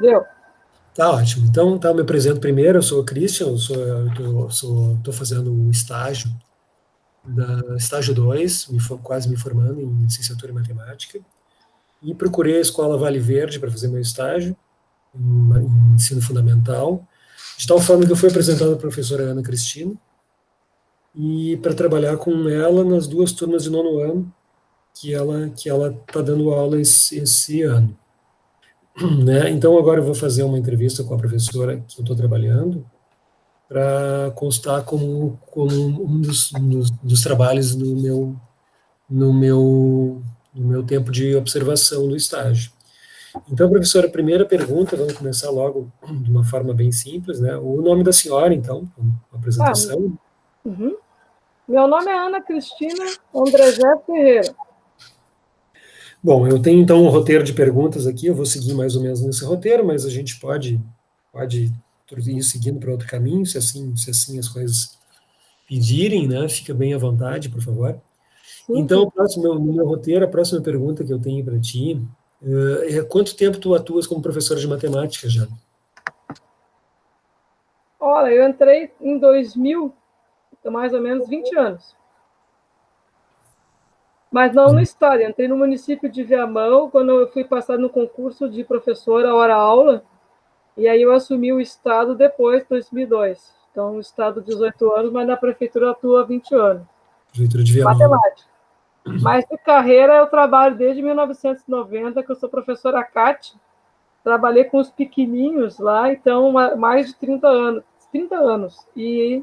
Deu. Tá ótimo. Então, tá, eu me apresento primeiro. Eu sou o Christian, tô fazendo um estágio, estágio 2, quase me formando em licenciatura em matemática, e procurei a escola Vale Verde para fazer meu estágio em ensino fundamental, de tal forma que eu fui apresentado à professora Ana Cristina, e para trabalhar com ela nas duas turmas de nono ano, que ela está dando aula esse ano. Né? Então, agora eu vou fazer uma entrevista com a professora que eu estou trabalhando, para constar como um dos trabalhos no meu, no meu tempo de observação do estágio. Então, professora, a primeira pergunta, vamos começar logo de uma forma bem simples, né? O nome da senhora, então, a Ah, apresentação. uhum. Meu nome é Ana Cristina Andrezé Ferreira. Bom, eu tenho então um roteiro de perguntas aqui, eu vou seguir mais ou menos nesse roteiro, mas a gente pode ir seguindo para outro caminho, se assim as coisas pedirem, né? Fica bem à vontade, por favor. Sim, Então, sim. no meu roteiro, a próxima pergunta que eu tenho para ti é quanto tempo tu atuas como professora de matemática já? Olha, eu entrei em 2000, então mais ou menos 20 anos. Mas não no estado, entrei no município de Viamão, quando eu fui passar no concurso de professora hora-aula, e aí eu assumi o estado depois, 2002. Então, o estado 18 anos, mas na prefeitura atua 20 anos. Prefeitura de Viamão, né? Matemática. Mas de carreira eu trabalho desde 1990, que eu sou professora CAT. Trabalhei com os pequenininhos lá, então mais de 30 anos. 30 anos. E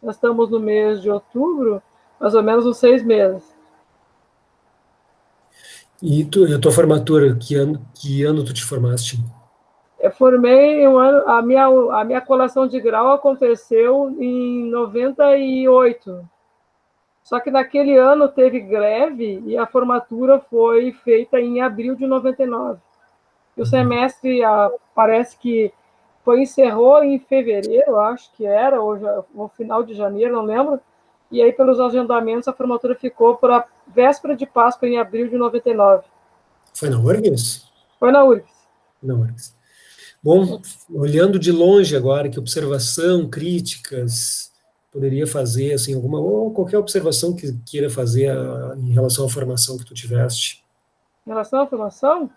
nós estamos no mês de outubro, mais ou menos uns 6 meses. E a tua formatura, que ano tu te formaste? Eu formei um ano, a minha colação de grau aconteceu em 98. Só que naquele ano teve greve e a formatura foi feita em abril de 99. E o semestre parece que encerrou em fevereiro, acho que era, ou no final de janeiro, não lembro. E aí, pelos agendamentos, a formatura ficou para a véspera de Páscoa, em abril de 99. Foi na URGS? Foi na URGS. Na URGS. Bom, olhando de longe agora, que observação, críticas poderia fazer, assim, alguma, ou qualquer observação que queira fazer em relação à formação que tu tiveste. Em relação à formação,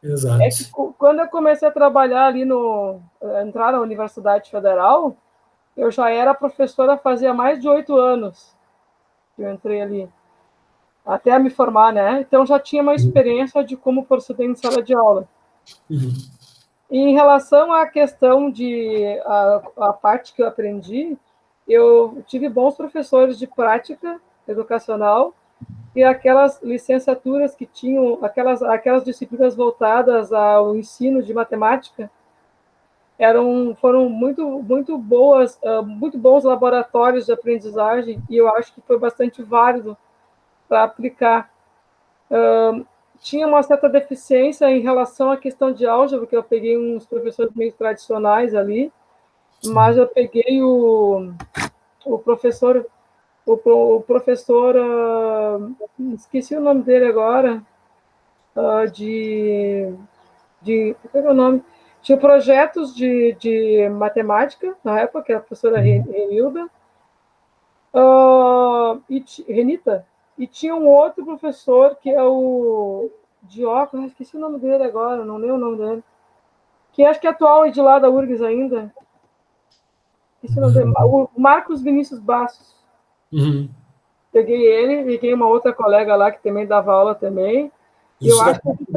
é que Exato. quando eu comecei a trabalhar ali entrar na Universidade Federal, eu já era professora fazia mais de 8 anos que eu entrei ali, até me formar, né? Então já tinha uma Uhum. experiência de como proceder em sala de aula. Uhum. E em relação à questão a parte que eu aprendi, eu tive bons professores de prática educacional e aquelas licenciaturas que tinham, aquelas disciplinas voltadas ao ensino de matemática, foram muito boas, muito bons laboratórios de aprendizagem, e eu acho que foi bastante válido para aplicar. Tinha uma certa deficiência em relação à questão de álgebra, porque eu peguei uns professores meio tradicionais ali, mas Sim. eu peguei o professor, o professor, esqueci o nome dele agora, qual é o nome? Tinha projetos de matemática, na época, que era a professora Uhum. Renilda, Renita, e tinha um outro professor que é o de óculos, esqueci o nome dele agora, não lembro o nome dele, que acho que é atual e de lá da URGS ainda, esqueci o nome dele, o Marcos Vinícius Bastos. Uhum. Peguei ele, peguei uma outra colega lá que também dava aula também, e eu Isso acho que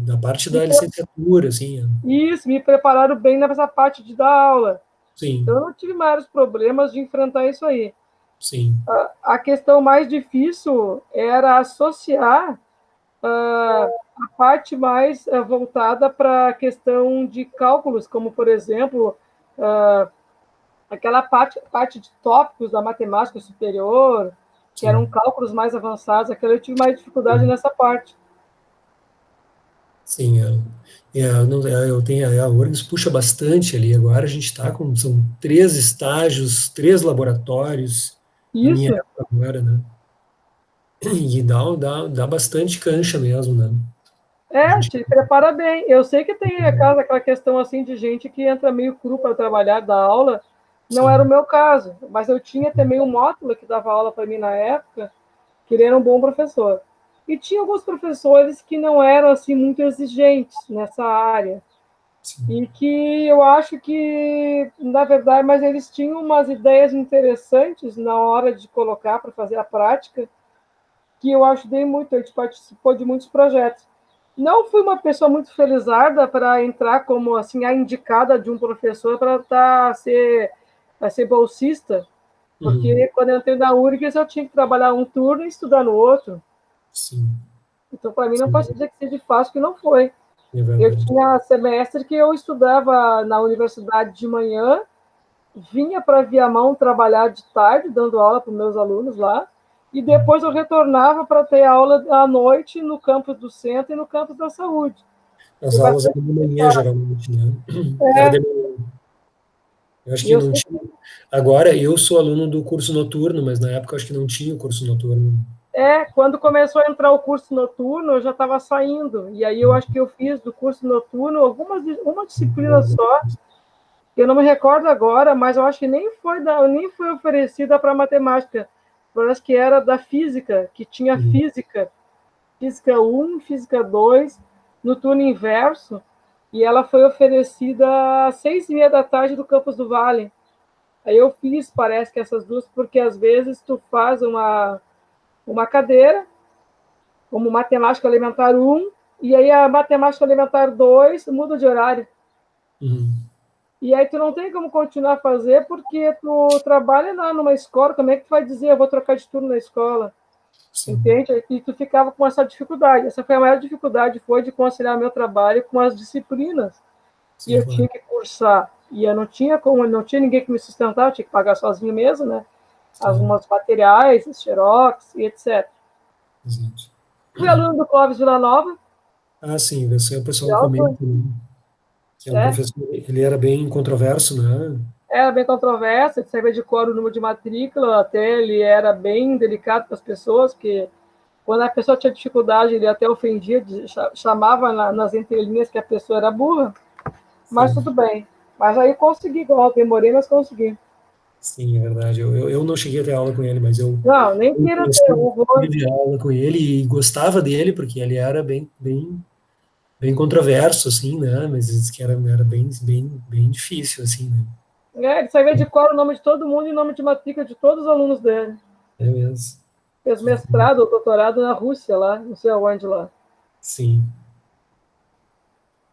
da parte da licenciatura, assim. isso, me prepararam bem nessa parte de dar aula. Então, eu Sim, não tive maiores problemas de enfrentar isso aí. sim, A questão mais difícil era associar a parte mais voltada para a questão de cálculos, como, por exemplo, aquela parte de tópicos da matemática superior, que eram sim. cálculos mais avançados, aquela eu tive mais dificuldade nessa parte. Sim, eu tenho a URGS puxa bastante ali. Agora a gente está com são 3 estágios, 3 laboratórios na minha Isso, época agora, né? E dá bastante cancha mesmo, né? Te prepara bem. Eu sei que tem aquela questão assim de gente que entra meio cru para trabalhar, dar aula. Não era o Sim. meu caso, mas eu tinha também um módulo que dava aula para mim na época, que ele era um bom professor. E tinha alguns professores que não eram assim muito exigentes nessa área. Sim. E que eu acho que, na verdade, mas eles tinham umas ideias interessantes na hora de colocar para fazer a prática, que eu ajudei muito, a gente participou de muitos projetos. Não fui uma pessoa muito felizarda para entrar como assim a indicada de um professor para ser bolsista, Uhum. porque quando eu entrei na URGS eu tinha que trabalhar um turno e estudar no outro. Sim. Então, para mim, não posso Sim. dizer que seja fácil, que não foi. É Eu verdade. tinha semestre que eu estudava na universidade de manhã, vinha para Viamão trabalhar de tarde, dando aula para os meus alunos lá, e depois eu retornava para ter aula à noite no campus do centro e no campus da saúde. As Foi aulas bastante eram de manhã, complicado. geralmente, né? Era É, de manhã. Eu acho e que eu não sei, tinha. Agora, eu sou aluno do curso noturno, mas na época eu acho que não tinha o curso noturno. quando começou a entrar o curso noturno, eu já estava saindo, e aí eu acho que eu fiz do curso noturno uma disciplina só, eu não me recordo agora, mas eu acho que nem foi oferecida para matemática. Parece que era da física, que tinha Uhum. física um, física 2 no turno inverso, e ela foi oferecida às 6h30 da tarde do Campus do Vale. Aí eu fiz, parece que essas duas, porque às vezes tu faz uma cadeira, como matemática elementar um, e aí a matemática elementar 2 muda de horário. Uhum. E aí tu não tem como continuar a fazer porque tu trabalha numa escola, como é que tu vai dizer eu vou trocar de turno na escola? Sim. Entende? E tu ficava com essa dificuldade. Essa foi a maior dificuldade, foi de conciliar meu trabalho com as disciplinas que Sim, eu claro. tinha que cursar. E eu não tinha como, não tinha ninguém que me sustentava, eu tinha que pagar sozinho mesmo, né? Sim. Alguns materiais, xerox e etc. Exato. Fui aluno do Clóvis Villanova, Ah, sim, você, o de pessoal comenta, alto, né, que é um é, professor, ele era bem controverso, né? era bem controverso, ele sabia de cor o número de matrícula, até ele era bem delicado para as pessoas, porque quando a pessoa tinha dificuldade, ele até ofendia, chamava nas entrelinhas que a pessoa era burra, mas Sim, tudo bem. Mas aí consegui, igual, demorei, mas consegui. sim, é verdade. Eu não cheguei a ter aula com ele, mas Não, nem eu queira ter conheci, horror. tive aula com ele e gostava dele, porque ele era bem controverso, assim, né? Mas diz que era bem difícil, assim, né? Ele sabia de cor o nome de todo mundo e o nome de matrícula de todos os alunos dele. É mesmo. Fez mestrado ou doutorado na Rússia, lá, não sei aonde lá. Sim.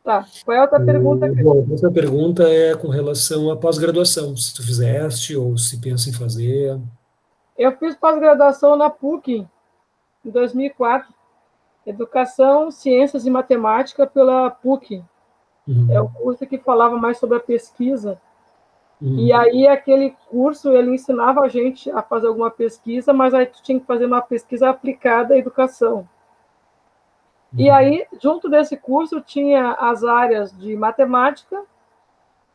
Tá, qual é a outra pergunta, Cris? Bom, essa pergunta é com relação à pós-graduação, se tu fizeste ou se pensa em fazer. Eu fiz pós-graduação na PUC em 2004, Educação, Ciências e Matemática pela PUC. É o Uhum, curso que falava mais sobre a pesquisa. E uhum, aí aquele curso, ele ensinava a gente a fazer alguma pesquisa, mas aí tu tinha que fazer uma pesquisa aplicada à educação. E uhum, aí, junto desse curso, tinha as áreas de matemática,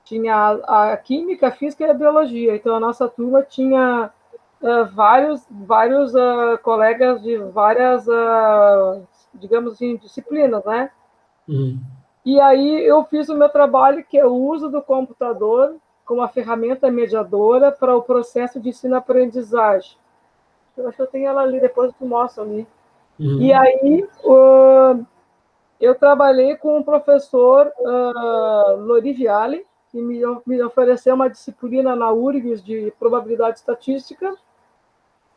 tinha a química, a física e a biologia. Então, a nossa turma tinha vários colegas de várias, digamos assim, disciplinas, né? uhum, E aí eu fiz o meu trabalho, que é o uso do computador como uma ferramenta mediadora para o processo de ensino-aprendizagem. Eu acho que eu tenho ela ali, depois eu te mostro ali. E uhum, aí eu trabalhei com o professor Lori Viale, que me ofereceu uma disciplina na URGS de probabilidade estatística,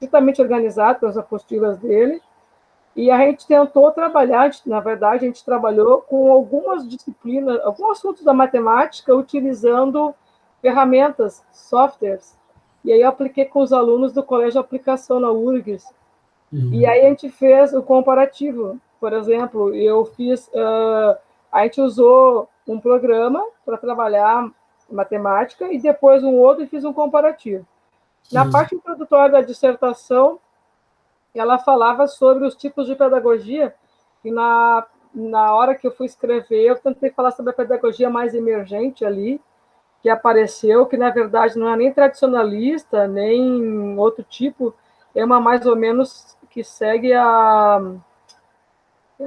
justamente organizado pelas apostilas dele. E a gente tentou trabalhar, na verdade, a gente trabalhou com algumas disciplinas, alguns assuntos da matemática, utilizando ferramentas, softwares. E aí eu apliquei com os alunos do Colégio de Aplicação na URGS. E uhum, aí a gente fez o comparativo. Por exemplo, a gente usou um programa para trabalhar matemática e depois um outro e fiz um comparativo. Na uhum, parte introdutória da dissertação, ela falava sobre os tipos de pedagogia e na hora que eu fui escrever, eu tentei falar sobre a pedagogia mais emergente ali, que apareceu, que na verdade não é nem tradicionalista, nem outro tipo, é uma mais ou menos que segue a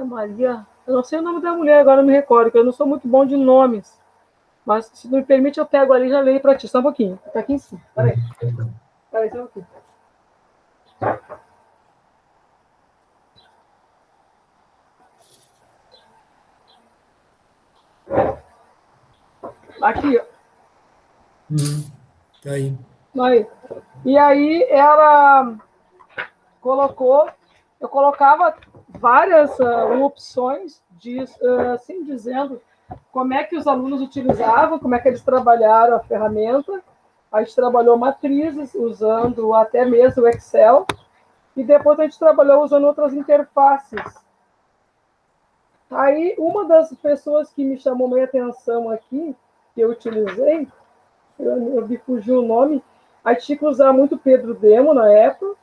Maria. Eu não sei o nome da mulher, agora não me recordo, porque eu não sou muito bom de nomes. Mas, se tu me permite, eu pego ali e já leio para ti. Só um pouquinho. Está aqui em cima. Peraí. Peraí, só um pouquinho. Aqui, ó. Tá aí. Aí. E aí ela colocou, eu colocava várias opções, assim dizendo como é que os alunos utilizavam, como é que eles trabalharam a ferramenta. A gente trabalhou matrizes, usando até mesmo o Excel, e depois a gente trabalhou usando outras interfaces. Aí, uma das pessoas que me chamou minha atenção aqui, que eu utilizei, eu me fugiu o nome, a gente tinha que usar muito Pedro Demo na época,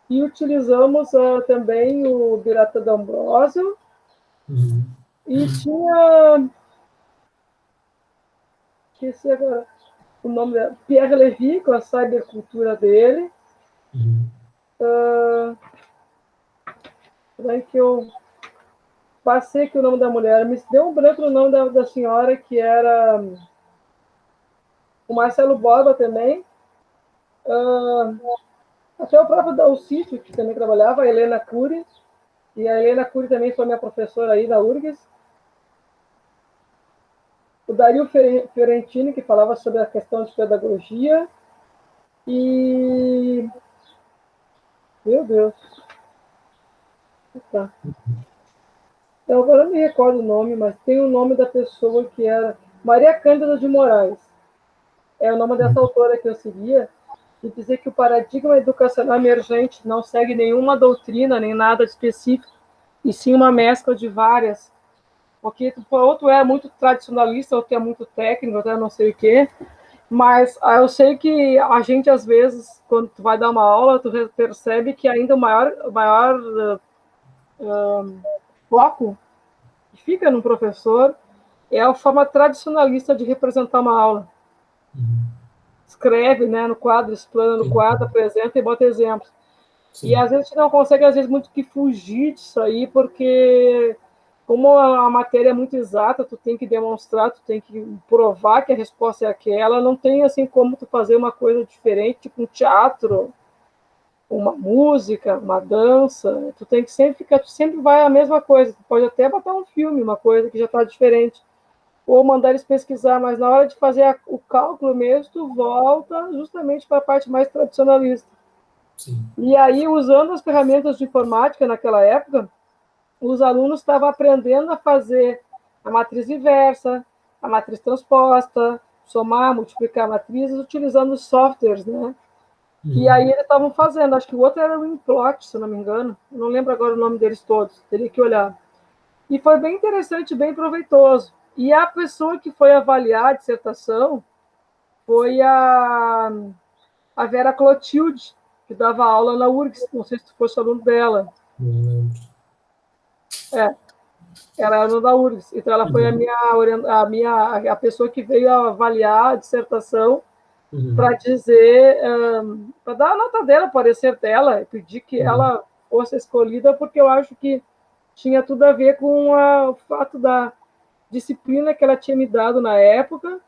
e utilizamos também o Birata D'Ambrosio, e tinha, esqueci agora o nome dela, Pierre Levy, com a cybercultura dele, daí que eu passei aqui o nome da mulher, me deu um branco no nome da senhora, que era o Marcelo Borba também, até o próprio Dalcício, que também trabalhava, a Helena Cury, e a Helena Cury também foi minha professora aí na URGS. O Dario Fiorentini, que falava sobre a questão de pedagogia. E... Meu Deus. Tá. Então, agora não me recordo o nome, mas tem o nome da pessoa que era Maria Cândida de Moraes. É o nome dessa autora que eu seguia, e dizer que o paradigma educacional emergente não segue nenhuma doutrina, nem nada específico, e sim uma mescla de várias. Porque ou tu é muito tradicionalista, ou tu é muito técnico, ou tu é não sei o quê, mas eu sei que a gente, às vezes, quando tu vai dar uma aula, tu percebe que ainda o maior foco que fica no professor é a forma tradicionalista de representar uma aula. Escreve, né, no quadro, explana no quadro, apresenta e bota exemplos. Sim. E às vezes a gente não consegue, às vezes, muito que fugir disso aí, porque como a matéria é muito exata, tu tem que demonstrar, tu tem que provar que a resposta é aquela, não tem assim como tu fazer uma coisa diferente, tipo um teatro, uma música, uma dança, tu tem que sempre ficar, tu sempre vai a mesma coisa, tu pode até botar um filme, uma coisa que já está diferente, ou mandar eles pesquisar, mas na hora de fazer o cálculo mesmo, tu volta justamente para a parte mais tradicionalista. Sim. E aí, usando as ferramentas de informática naquela época, os alunos estavam aprendendo a fazer a matriz inversa, a matriz transposta, somar, multiplicar matrizes, utilizando softwares, né? E aí eles estavam fazendo, acho que o outro era o Implot, se não me engano, não lembro agora o nome deles todos, teria que olhar. E foi bem interessante, bem proveitoso. E a pessoa que foi avaliar a dissertação foi a Vera Clotilde, que dava aula na URGS, não sei se tu fosse aluno dela. Não lembro. Ela era aluna da URGS, então ela foi a pessoa que veio avaliar a dissertação para dizer, para dar a nota dela, o parecer dela, pedir que ela fosse escolhida, porque eu acho que tinha tudo a ver com o fato da disciplina que ela tinha me dado na época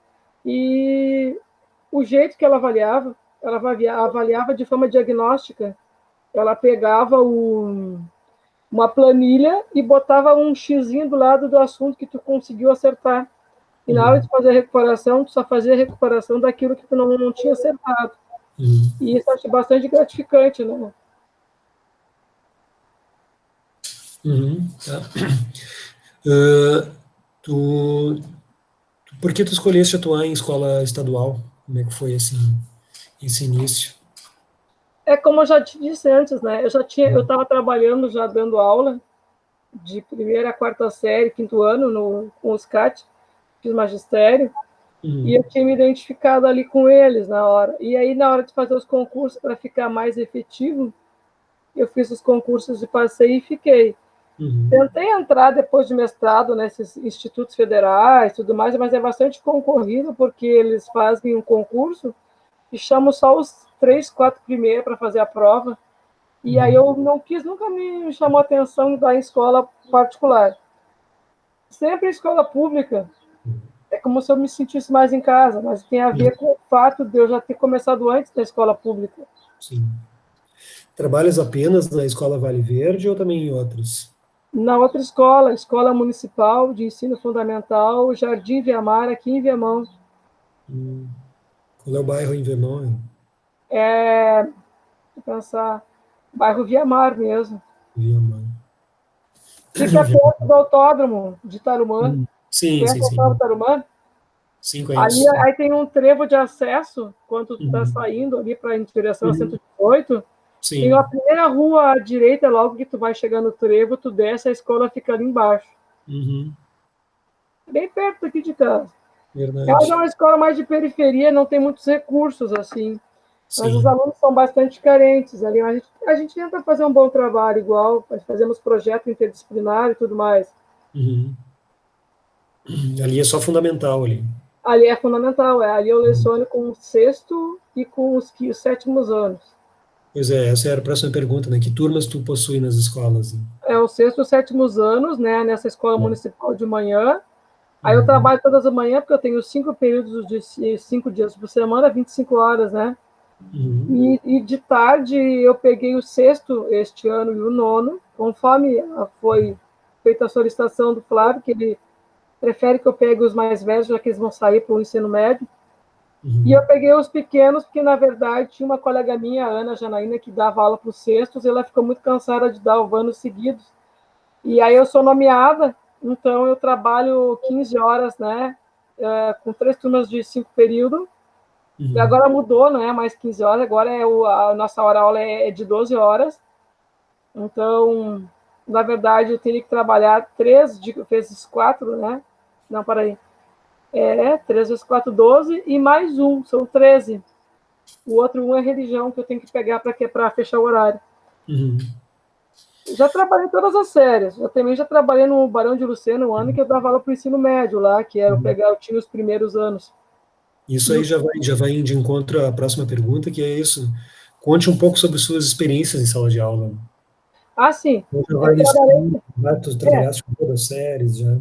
e o jeito que ela avaliava de forma diagnóstica. Ela pegava uma planilha e botava um xizinho do lado do assunto que tu conseguiu acertar. E na hora de fazer a recuperação, tu só fazia a recuperação daquilo que tu não tinha acertado. E isso eu acho bastante gratificante, né? Por que tu escolheste atuar em escola estadual? Como é que foi esse início? É como eu já te disse antes, né? Eu estava trabalhando já dando aula de primeira a quarta série, quinto ano com os CAT, fiz magistério, e eu tinha me identificado ali com eles na hora. E aí, na hora de fazer os concursos, para ficar mais efetivo, eu fiz os concursos de passei e fiquei. Tentei entrar depois de mestrado nesses institutos federais, tudo mais, mas é bastante concorrido, porque eles fazem um concurso e chamam só os 3, 4 primeiros para fazer a prova. E aí eu não quis, nunca me chamou a atenção da escola particular. Sempre escola pública. É como se eu me sentisse mais em casa, mas tem a ver com o fato de eu já ter começado antes da escola pública. Sim. Trabalhas apenas na Escola Vale Verde ou também em outros? Na outra escola, Escola Municipal de Ensino Fundamental, Jardim Viamar, aqui em Viamão. Hum. Qual é o bairro em Vernon? Vou pensar, bairro Viamar mesmo. Viamão. Fica perto do autódromo de Tarumã. Sim, sim, Conhece o autódromo sim. de Tarumã? Sim, Ali, conheço. aí tem um trevo de acesso, quando tu está Uhum. saindo ali para em direção a Uhum. 118, tem a Sim. primeira rua à direita, logo que tu vai chegando no trevo, tu desce, a escola fica ali embaixo. Uhum. Bem perto aqui de casa. Ela é Verdade. uma escola mais de periferia, não tem muitos recursos, assim, mas os Sim. alunos são bastante carentes ali. A gente tenta fazer um bom trabalho igual, fazemos projeto interdisciplinar e tudo mais. Uhum. Ali é só fundamental ali. Ali é fundamental, ali eu Uhum. leciono com o sexto e com os sétimos anos. Pois é, essa era a próxima pergunta, né? Que turmas tu possui nas escolas? É o sexto e os sétimos anos, né, nessa escola É. municipal de manhã. Aí eu Uhum. trabalho todas as manhãs, porque eu tenho 5 períodos de 5 dias por semana, 25 horas, né? Uhum. E de tarde eu peguei o sexto este ano e o nono, conforme foi feita a solicitação do Flávio, que ele prefere que eu pegue os mais velhos, já que eles vão sair para o ensino médio. E eu Uhum. peguei os pequenos, porque na verdade tinha uma colega minha, a Ana Janaína, que dava aula para os sextos, e ela ficou muito cansada de dar anos seguidos. E aí eu sou nomeada, então eu trabalho 15 horas, né, com 3 turmas de 5 períodos. E Uhum. agora mudou, não é mais 15 horas, agora a nossa hora-aula é de 12 horas. Então, na verdade, eu teria que trabalhar 3 vezes 4, né? Não, peraí. 3 vezes 4, 12, e mais um, são 13. O outro um é religião, que eu tenho que pegar para fechar o horário. Uhum. Já trabalhei em todas as séries. Eu também já trabalhei no Barão de Lucena, um ano que eu dava aula para o ensino médio lá, que era Uhum. eu tinha os primeiros anos. Isso E aí já vai de encontro à próxima pergunta, que é isso. Conte um pouco sobre suas experiências em sala de aula. sim, Então, já eu vai nisso, trabalhei, já tu é, trabalhaste com todas as séries, já.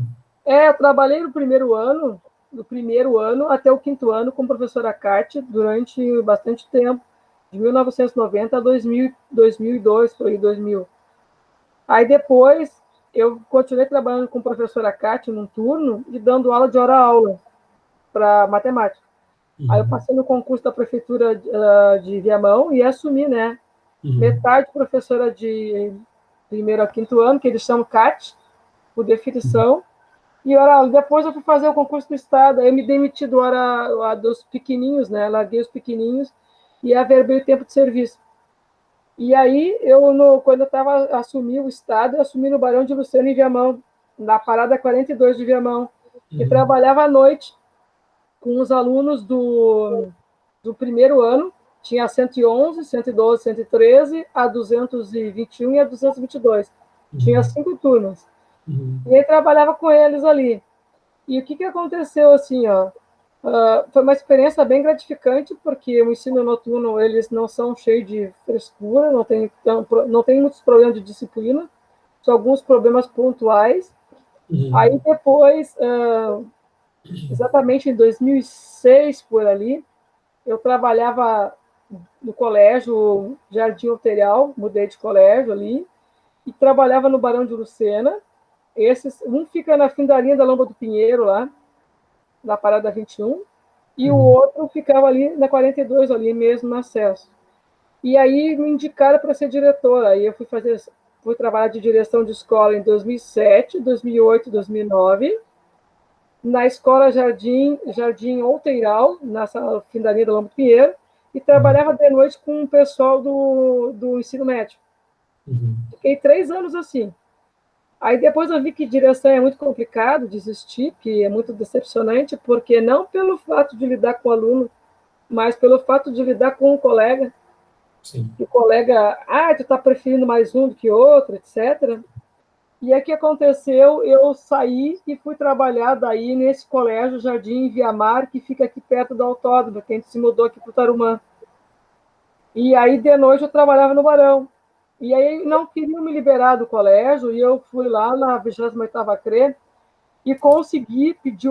eu trabalhei no primeiro ano, do primeiro ano até o quinto ano com a professora Kátia durante bastante tempo, de 1990 a 2002, foi 2000. Aí depois eu continuei trabalhando com a professora Kátia num turno e dando aula de hora-aula para matemática. Aí eu Uhum. passei no concurso da prefeitura de Viamão e assumi, né? Uhum. Metade professora de primeiro a quinto ano, que eles chamam CAT, por definição. E depois eu fui fazer o concurso do Estado, aí eu me demiti do hora dos pequenininhos, né? Larguei os pequenininhos e averbei o tempo de serviço. E aí, quando eu estava assumi o Estado, eu assumi no Barão de Lucena, em Viamão, na parada 42 de Viamão, e Uhum. trabalhava à noite com os alunos do primeiro ano, tinha 111, 112, 113, a 221 e a 222. Tinha Uhum. 5 turmas. Uhum. E aí trabalhava com eles ali. E o que aconteceu assim, ó? Foi uma experiência bem gratificante, porque o ensino noturno, eles não são cheios de frescura, não tem muitos problemas de disciplina, só alguns problemas pontuais. Aí Uhum. depois, exatamente em 2006, por ali, eu trabalhava no colégio Jardim Arterial, mudei de colégio ali, e trabalhava no Barão de Lucena. Um fica na fim da linha da Lomba do Pinheiro, lá, na Parada 21, e o Uhum. outro ficava ali na 42, ali mesmo no acesso. E aí me indicaram para ser diretora. Aí eu fui trabalhar de direção de escola em 2007, 2008, 2009, na escola Jardim Outeiral, nessa fim da linha da Lomba do Pinheiro, e Uhum. trabalhava de noite com o pessoal do ensino médio. Uhum. Fiquei 3 anos assim. Aí depois eu vi que direção é muito complicado, desisti, que é muito decepcionante, porque não pelo fato de lidar com o aluno, mas pelo fato de lidar com um colega, Sim. que o colega, tu está preferindo mais um do que outro, etc. E aí o que aconteceu? Eu saí e fui trabalhar daí nesse colégio Jardim Viamar, que fica aqui perto do autódromo, que a gente se mudou aqui para o Tarumã. E aí de noite eu trabalhava no Barão. E aí não queriam me liberar do colégio, e eu fui lá na 28ª CRE, e consegui pedir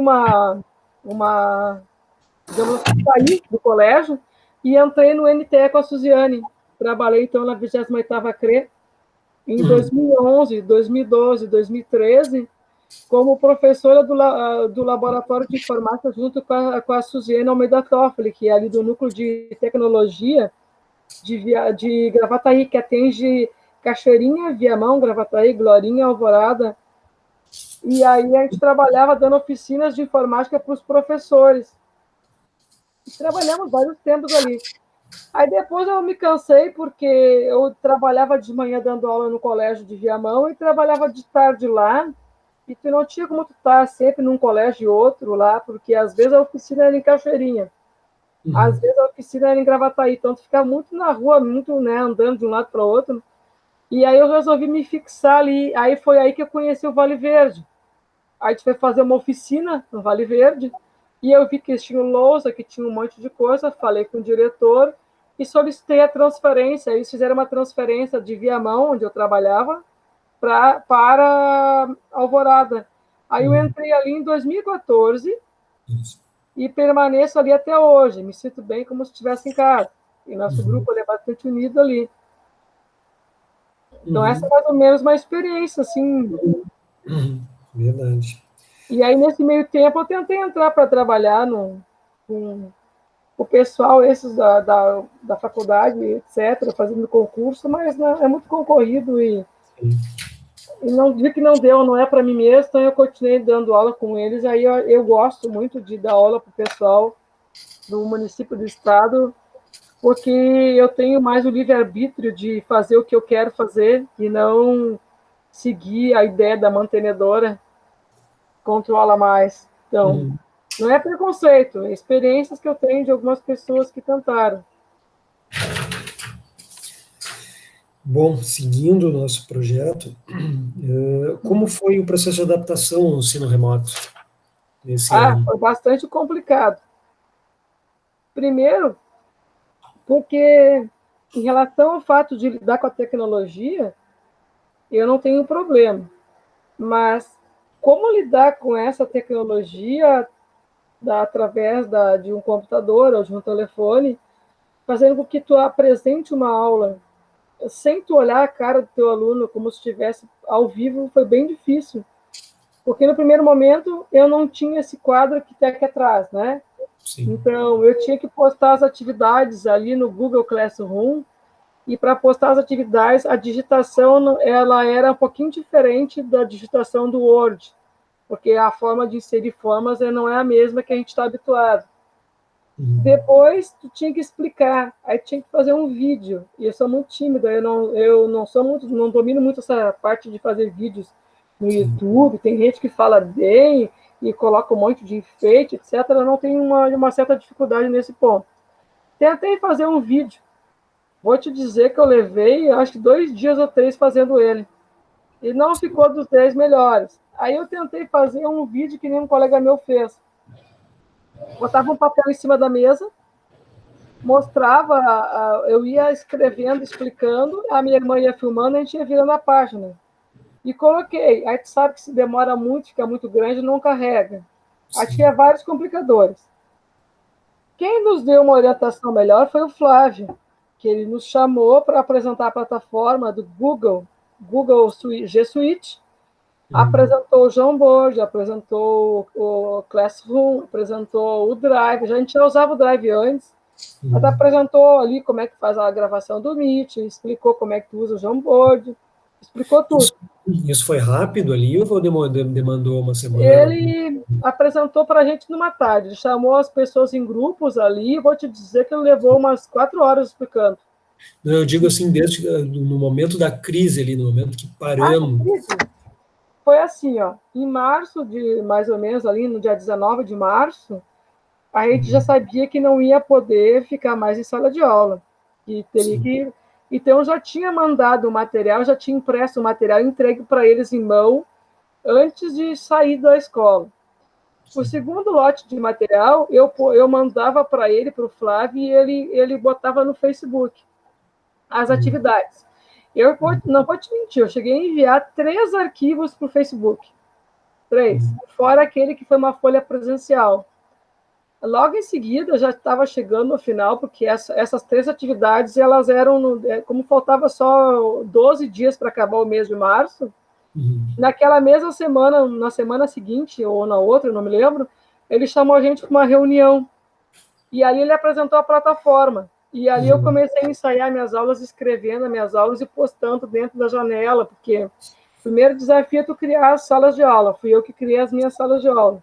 digamos assim, saí do colégio e entrei no NTE com a Suziane. Trabalhei, então, na 28ª CRE em 2011, 2012, 2013, como professora do Laboratório de Informática, junto com a Suziane Almeida Toffoli, que é ali do Núcleo de Tecnologia de Gravataí, que atende Cachoeirinha, Viamão, Gravataí, Glorinha, Alvorada. E aí a gente trabalhava dando oficinas de informática para os professores. E trabalhamos vários tempos ali. Aí depois eu me cansei, porque eu trabalhava de manhã dando aula no colégio de Viamão e trabalhava de tarde lá, e tu não tinha como tu estar sempre num colégio e outro lá, porque às vezes a oficina era em Cachoeirinha, às vezes a oficina era em Gravataí, então tu ficava muito na rua, muito, né, andando de um lado para o outro, e aí eu resolvi me fixar ali, aí foi aí que eu conheci o Vale Verde. Aí a gente foi fazer uma oficina no Vale Verde, e eu vi que eles tinham lousa, que tinha um monte de coisa, falei com o diretor e solicitei a transferência. Eles fizeram uma transferência de Viamão, onde eu trabalhava, para Alvorada. Aí eu entrei ali em 2014 e permaneço ali até hoje. Me sinto bem como se estivesse em casa. E nosso grupo é bastante unido ali. Então, essa é mais ou menos uma experiência, assim. Verdade. E aí, nesse meio tempo, eu tentei entrar para trabalhar com o pessoal, esses da faculdade, etc., fazendo concurso, mas não, é muito concorrido e não vi que não deu, não é para mim mesmo, então eu continuei dando aula com eles. Aí eu gosto muito de dar aula para o pessoal do município do estado, porque eu tenho mais o livre-arbítrio de fazer o que eu quero fazer e não seguir a ideia da mantenedora, controla mais. Então, não é preconceito, é experiências que eu tenho de algumas pessoas que tentaram. Bom, seguindo o nosso projeto, como foi o processo de adaptação ao ensino remoto nesse ano? Foi bastante complicado. Primeiro, porque em relação ao fato de lidar com a tecnologia, eu não tenho problema. Mas como lidar com essa tecnologia através de um computador ou de um telefone, fazendo com que tu apresente uma aula sem tu olhar a cara do teu aluno como se estivesse ao vivo, foi bem difícil. Porque no primeiro momento eu não tinha esse quadro que está aqui atrás, né? Sim. Então eu tinha que postar as atividades ali no Google Classroom, e para postar as atividades, a digitação ela era um pouquinho diferente da digitação do Word, porque a forma de inserir formas não é a mesma que a gente está habituado. Depois, tu tinha que explicar, aí tinha que fazer um vídeo, e eu sou muito tímida, eu não sou muito, não domino muito essa parte de fazer vídeos no YouTube, tem gente que fala bem e coloca um monte de enfeite, etc. Eu não tenho uma certa dificuldade nesse ponto. Tentei fazer um vídeo, vou te dizer que eu levei, acho que 2 dias ou 3 fazendo ele, e não ficou dos 10 melhores. Aí eu tentei fazer um vídeo que nem um colega meu fez. Botava um papel em cima da mesa, mostrava, eu ia escrevendo, explicando, a minha irmã ia filmando, a gente ia virando a página. E coloquei. Aí tu sabe que se demora muito, fica muito grande, não carrega. Aí tinha vários complicadores. Quem nos deu uma orientação melhor foi o Flávio, que ele nos chamou para apresentar a plataforma do Google G Suite, apresentou o Jamboard, apresentou o Classroom, apresentou o Drive, já a gente já usava o Drive antes, mas apresentou ali como é que faz a gravação do Meet, explicou como é que tu usa o Jamboard, explicou tudo. Isso foi rápido ali ou demandou uma semana? Ele apresentou para a gente numa tarde, ele chamou as pessoas em grupos ali, vou te dizer que ele levou umas 4 horas explicando. Não, eu digo assim, desde no momento da crise ali, no momento que paramos. Foi assim, ó, em março de mais ou menos ali, no dia 19 de março, a gente já sabia que não ia poder ficar mais em sala de aula, que teria que. Então, eu já tinha mandado o material, já tinha impresso o material, entregue para eles em mão antes de sair da escola. O segundo lote de material, eu mandava para ele, para o Flávio, e ele botava no Facebook as atividades. Eu não vou te mentir, eu cheguei a enviar 3 arquivos para o Facebook. 3. Fora aquele que foi uma folha presencial. Logo em seguida, já estava chegando no final, porque essas 3 atividades, elas eram, como faltava só 12 dias para acabar o mês de março, naquela mesma semana, na semana seguinte, ou na outra, não me lembro, ele chamou a gente para uma reunião. E ali ele apresentou a plataforma. E ali eu comecei a ensaiar minhas aulas, escrevendo as minhas aulas e postando dentro da janela, porque o primeiro desafio é tu criar as salas de aula. Fui eu que criei as minhas salas de aula.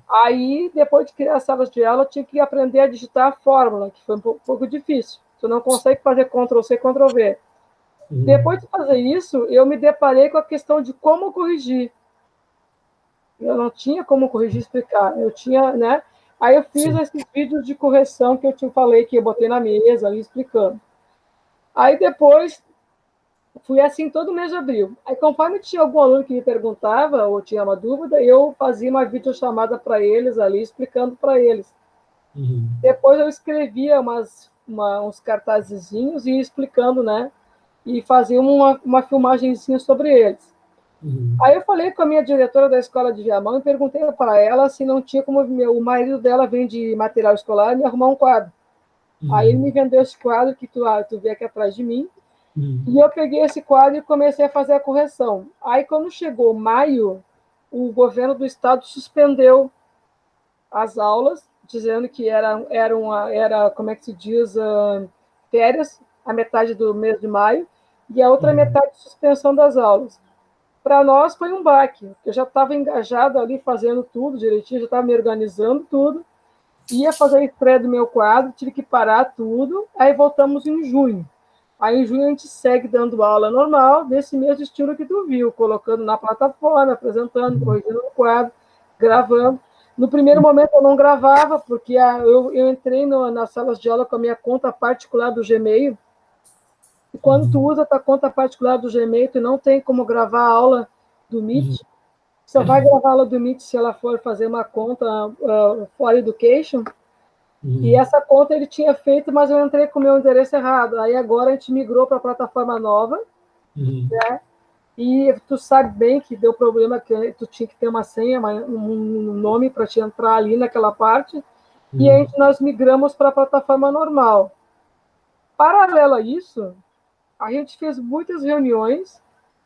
Aí, depois de criar as salas de aula, eu tinha que aprender a digitar a fórmula, que foi um pouco difícil. Tu não consegue fazer Ctrl+C, Ctrl+V. Depois de fazer isso, eu me deparei com a questão de como corrigir. Eu não tinha como corrigir e explicar. Eu tinha, né? Aí eu fiz esses vídeos de correção que eu te falei, que eu botei na mesa ali explicando. Aí depois, fui assim todo mês de abril. Aí conforme tinha algum aluno que me perguntava ou tinha uma dúvida, eu fazia uma videochamada para eles ali, explicando para eles. Depois eu escrevia uns cartazezinhos e ia explicando, né? E fazia uma filmagenzinha sobre eles. Aí eu falei com a minha diretora da escola de Viamão e perguntei para ela se não tinha como o marido dela vende material escolar me arrumar um quadro. Aí ele me vendeu esse quadro que tu vê aqui atrás de mim. E eu peguei esse quadro e comecei a fazer a correção. Aí quando chegou maio, o governo do estado suspendeu as aulas, dizendo que era como é que se diz, férias, a metade do mês de maio, e a outra metade de suspensão das aulas. Para nós foi um baque. Eu já estava engajado ali fazendo tudo direitinho, já estava me organizando tudo, ia fazer a estreia do meu quadro, tive que parar tudo, aí voltamos em junho. Aí em junho a gente segue dando aula normal, desse mesmo estilo que tu viu, colocando na plataforma, apresentando, corrigindo no quadro, gravando. No primeiro momento eu não gravava, porque eu entrei nas salas de aula com a minha conta particular do Gmail, e quando tu usa a tua conta particular do Gmail, tu não tem como gravar a aula do Meet. Só vai gravar a aula do Meet se ela for fazer uma conta for Education. E essa conta ele tinha feito, mas eu entrei com o meu endereço errado. Aí agora a gente migrou para a plataforma nova, né? E tu sabe bem que deu problema que tu tinha que ter uma senha, um nome para te entrar ali naquela parte. E aí nós migramos para a plataforma normal. Paralelo a isso, a gente fez muitas reuniões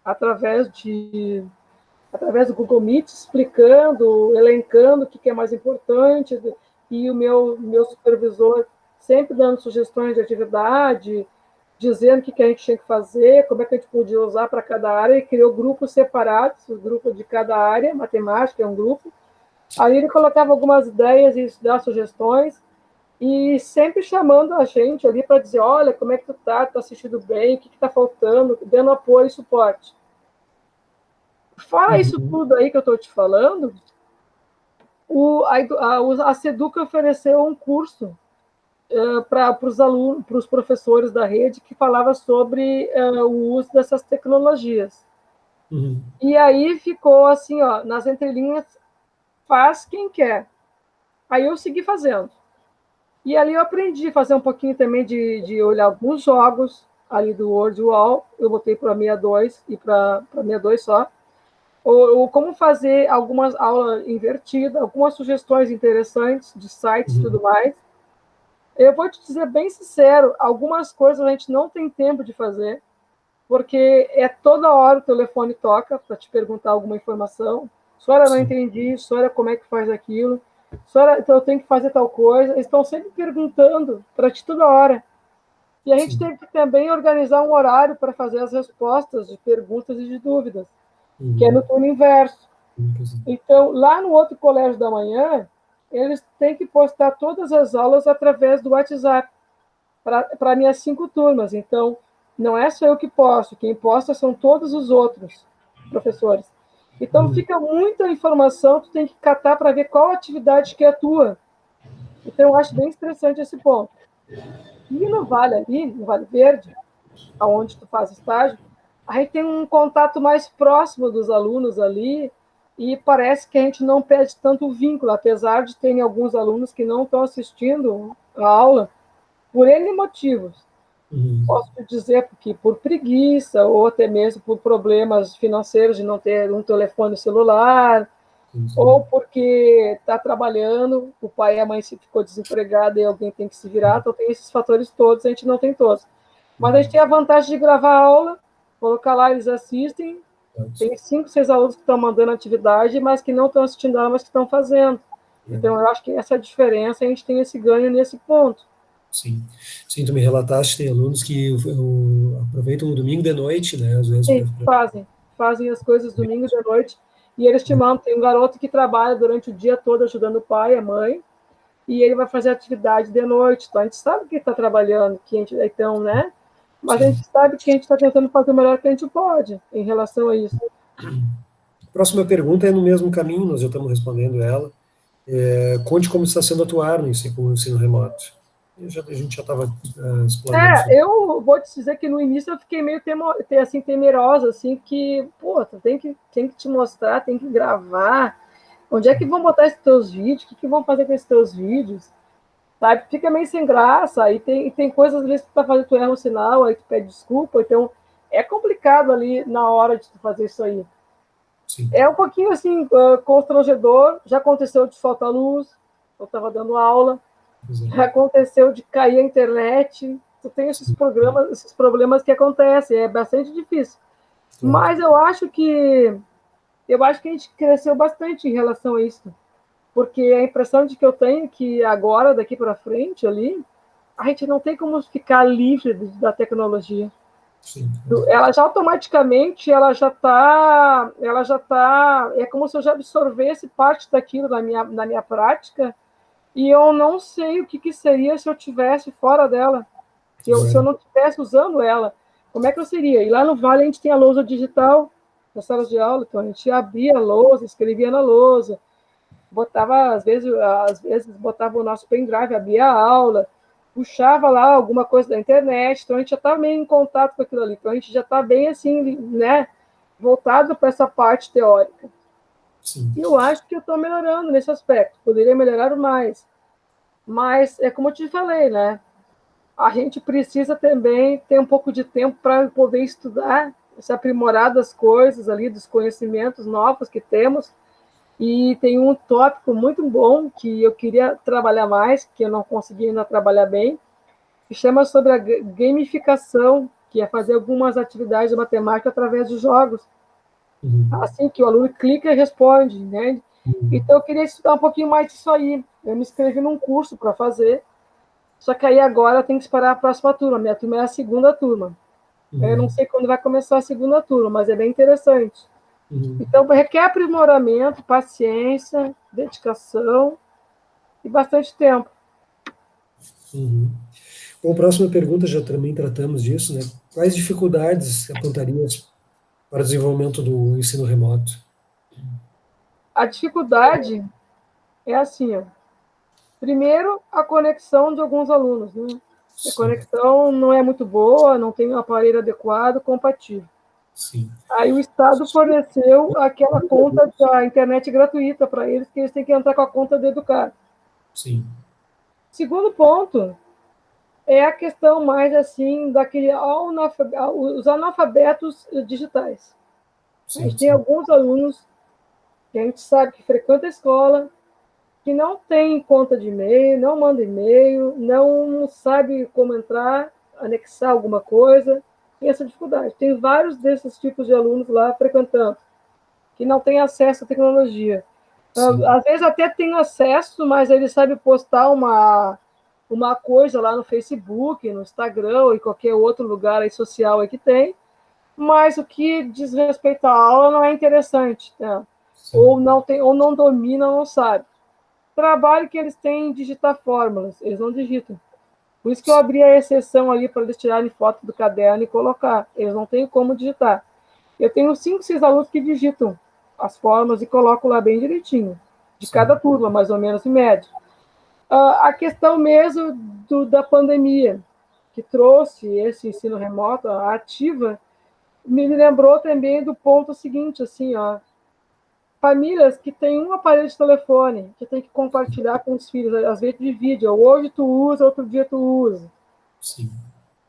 através do Google Meet, explicando, elencando o que é mais importante, e o meu supervisor sempre dando sugestões de atividade, dizendo o que a gente tinha que fazer, como é que a gente podia usar para cada área, e criou grupos separados, o grupo de cada área, matemática é um grupo. Aí ele colocava algumas ideias e dava sugestões, e sempre chamando a gente ali para dizer, olha, como é que tu tá assistindo bem, o que está faltando, dando apoio e suporte. Fora isso tudo aí que eu estou te falando, a SEDUC ofereceu um curso para os alunos, para os professores da rede, que falava sobre o uso dessas tecnologias. E aí ficou assim, ó, nas entrelinhas, faz quem quer. Aí eu segui fazendo. E ali eu aprendi a fazer um pouquinho também de olhar alguns jogos ali do World Wall, eu botei para 62 e para 62 só. Ou como fazer algumas aulas invertidas, algumas sugestões interessantes de sites e tudo mais. Eu vou te dizer bem sincero, algumas coisas a gente não tem tempo de fazer, porque é toda hora o telefone toca para te perguntar alguma informação. Senhora, não entendi, senhora, como é que faz aquilo? Senhora, então eu tenho que fazer tal coisa. Eles estão sempre perguntando para ti toda hora. E a gente tem que também organizar um horário para fazer as respostas de perguntas e de dúvidas, que é no turno inverso. Então, lá no outro colégio da manhã, eles têm que postar todas as aulas através do WhatsApp para minhas 5 turmas. Então, não é só eu que posto, quem posta são todos os outros professores. Então, fica muita informação, tu tem que catar para ver qual atividade que é a tua. Então, eu acho bem interessante esse ponto. E no Vale ali, no Vale Verde, onde tu faz estágio, a gente tem um contato mais próximo dos alunos ali, e parece que a gente não perde tanto o vínculo, apesar de ter alguns alunos que não estão assistindo a aula por N motivos. Posso te dizer porque por preguiça ou até mesmo por problemas financeiros de não ter um telefone celular, ou porque está trabalhando, o pai e a mãe se ficou desempregado e alguém tem que se virar, então tem esses fatores todos, a gente não tem todos. Mas a gente tem a vantagem de gravar a aula, colocar lá, eles assistem, tem 5, 6 alunos que estão mandando atividade, mas que não estão assistindo aula, mas que estão fazendo. Então, eu acho que essa é a diferença, a gente tem esse ganho nesse ponto. Sim. Sim, tu me relataste, tem alunos que aproveitam o domingo de noite, né, às vezes Sim, para... fazem as coisas domingo de noite, e eles te mandam, tem um garoto que trabalha durante o dia todo ajudando o pai, a mãe, e ele vai fazer atividade de noite, então a gente sabe que está trabalhando, que a gente, então, né? Mas a Sim. gente sabe que a gente está tentando fazer o melhor que a gente pode em relação a isso. Próxima pergunta é no mesmo caminho, nós já estamos respondendo ela. Conte como está sendo atuar no ensino remoto. A gente já estava explanando sobre. Eu vou te dizer que no início eu fiquei meio assim, temerosa, assim, que, pô, tu tem que te mostrar, tem que gravar. Onde é que vão botar esses teus vídeos? O que vão fazer com esses teus vídeos? Sabe? Fica meio sem graça, e tem coisas, às vezes, que tu tá fazendo, tu erra um sinal, aí tu pede desculpa, então é complicado ali na hora de tu fazer isso aí. Sim. É um pouquinho, assim, constrangedor, já aconteceu de faltar luz, eu estava dando aula, já aconteceu de cair a internet, tu tem esses problemas que acontecem, é bastante difícil. Mas eu acho que a gente cresceu bastante em relação a isso, porque a impressão de que eu tenho é que agora, daqui para frente, ali, a gente não tem como ficar livre da tecnologia. Sim. Ela já automaticamente, é como se eu já absorvesse parte daquilo na minha prática, e eu não sei o que seria se eu tivesse fora dela, se eu não estivesse usando ela. Como é que eu seria? E lá no Vale a gente tem a lousa digital nas salas de aula, então a gente abria a lousa, escrevia na lousa, botava, às vezes botava o nosso pendrive, abria a aula, puxava lá alguma coisa da internet, então a gente já está meio em contato com aquilo ali, então a gente já está bem assim, né, voltado para essa parte teórica. Sim. E eu acho que eu estou melhorando nesse aspecto, poderia melhorar mais, mas é como eu te falei, né, a gente precisa também ter um pouco de tempo para poder estudar, se aprimorar das coisas ali, dos conhecimentos novos que temos. E tem um tópico muito bom que eu queria trabalhar mais, que eu não consegui ainda trabalhar bem, que chama sobre a gamificação, que é fazer algumas atividades de matemática através de jogos. Assim que o aluno clica e responde, né? Então eu queria estudar um pouquinho mais disso aí. Eu me inscrevi num curso para fazer, só que aí agora tem que esperar a próxima turma. Minha turma é a segunda turma. Eu não sei quando vai começar a segunda turma, mas é bem interessante. Então, requer aprimoramento, paciência, dedicação e bastante tempo. Bom, próxima pergunta, já também tratamos disso, né? Quais dificuldades apontarias para o desenvolvimento do ensino remoto? A dificuldade é assim, ó. Primeiro, a conexão de alguns alunos, né? A Sim. conexão não é muito boa, não tem um aparelho adequado, compatível. Sim. Aí o Estado forneceu aquela conta da internet gratuita para eles, que eles têm que entrar com a conta do Educar. Sim. Segundo ponto, é a questão mais assim os analfabetos digitais. A Sim. gente tem alguns alunos que a gente sabe que frequenta a escola, que não tem conta de e-mail, não manda e-mail, não sabe como entrar, anexar alguma coisa, tem essa dificuldade. Tem vários desses tipos de alunos lá frequentando, que não têm acesso à tecnologia. Às vezes até tem acesso, mas ele sabe postar uma coisa lá no Facebook, no Instagram ou em qualquer outro lugar aí social aí que tem, mas o que diz respeito à aula não é interessante, né? Ou não tem, ou não domina, ou não sabe. Trabalho que eles têm em digitar fórmulas, eles não digitam. Por isso que eu abri a exceção ali para eles tirarem foto do caderno e colocar. Eles não têm como digitar. Eu tenho 5, 6 alunos que digitam as fórmulas e colocam lá bem direitinho, de cada turma, mais ou menos, em média. A questão mesmo da pandemia, que trouxe esse ensino remoto, a ativa, me lembrou também do ponto seguinte, assim, ó, famílias que têm um aparelho de telefone, que tem que compartilhar com os filhos, às vezes divide, hoje tu usa, outro dia tu usa. Sim.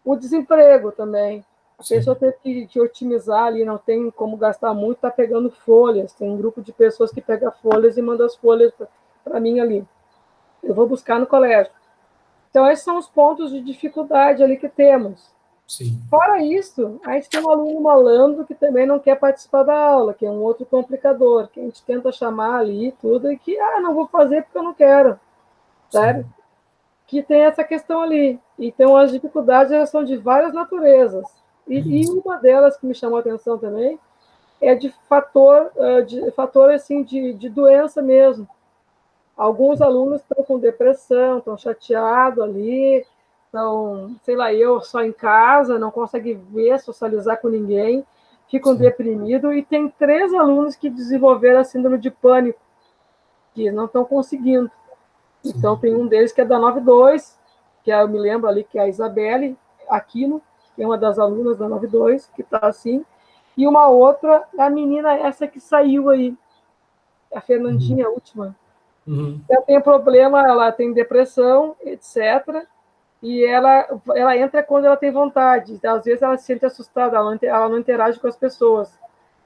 O desemprego também. A Sim. pessoa teve que otimizar ali, não tem como gastar muito, está pegando folhas. Tem um grupo de pessoas que pega folhas e manda as folhas para mim ali. Eu vou buscar no colégio. Então, esses são os pontos de dificuldade ali que temos. Sim. Fora isso, a gente tem um aluno malandro que também não quer participar da aula, que é um outro complicador, que a gente tenta chamar ali tudo e que, não vou fazer porque eu não quero, sabe? Que tem essa questão ali. Então, as dificuldades elas são de várias naturezas. E uma delas que me chamou a atenção também é de fator assim, de doença mesmo. Alguns alunos estão com depressão, estão chateados ali, estão, sei lá, eu só em casa, não conseguem ver, socializar com ninguém, ficam Sim. deprimidos, e tem 3 alunos que desenvolveram a síndrome de pânico, que não estão conseguindo. Então, Sim. tem um deles que é da 92, que eu me lembro ali, que é a Isabelle Aquino, que é uma das alunas da 92, que está assim, e uma outra, a menina essa que saiu aí, a Fernandinha, a última. Uhum. Ela tem problema, ela tem depressão, etc., e ela entra quando ela tem vontade. Às vezes ela se sente assustada, ela não interage com as pessoas.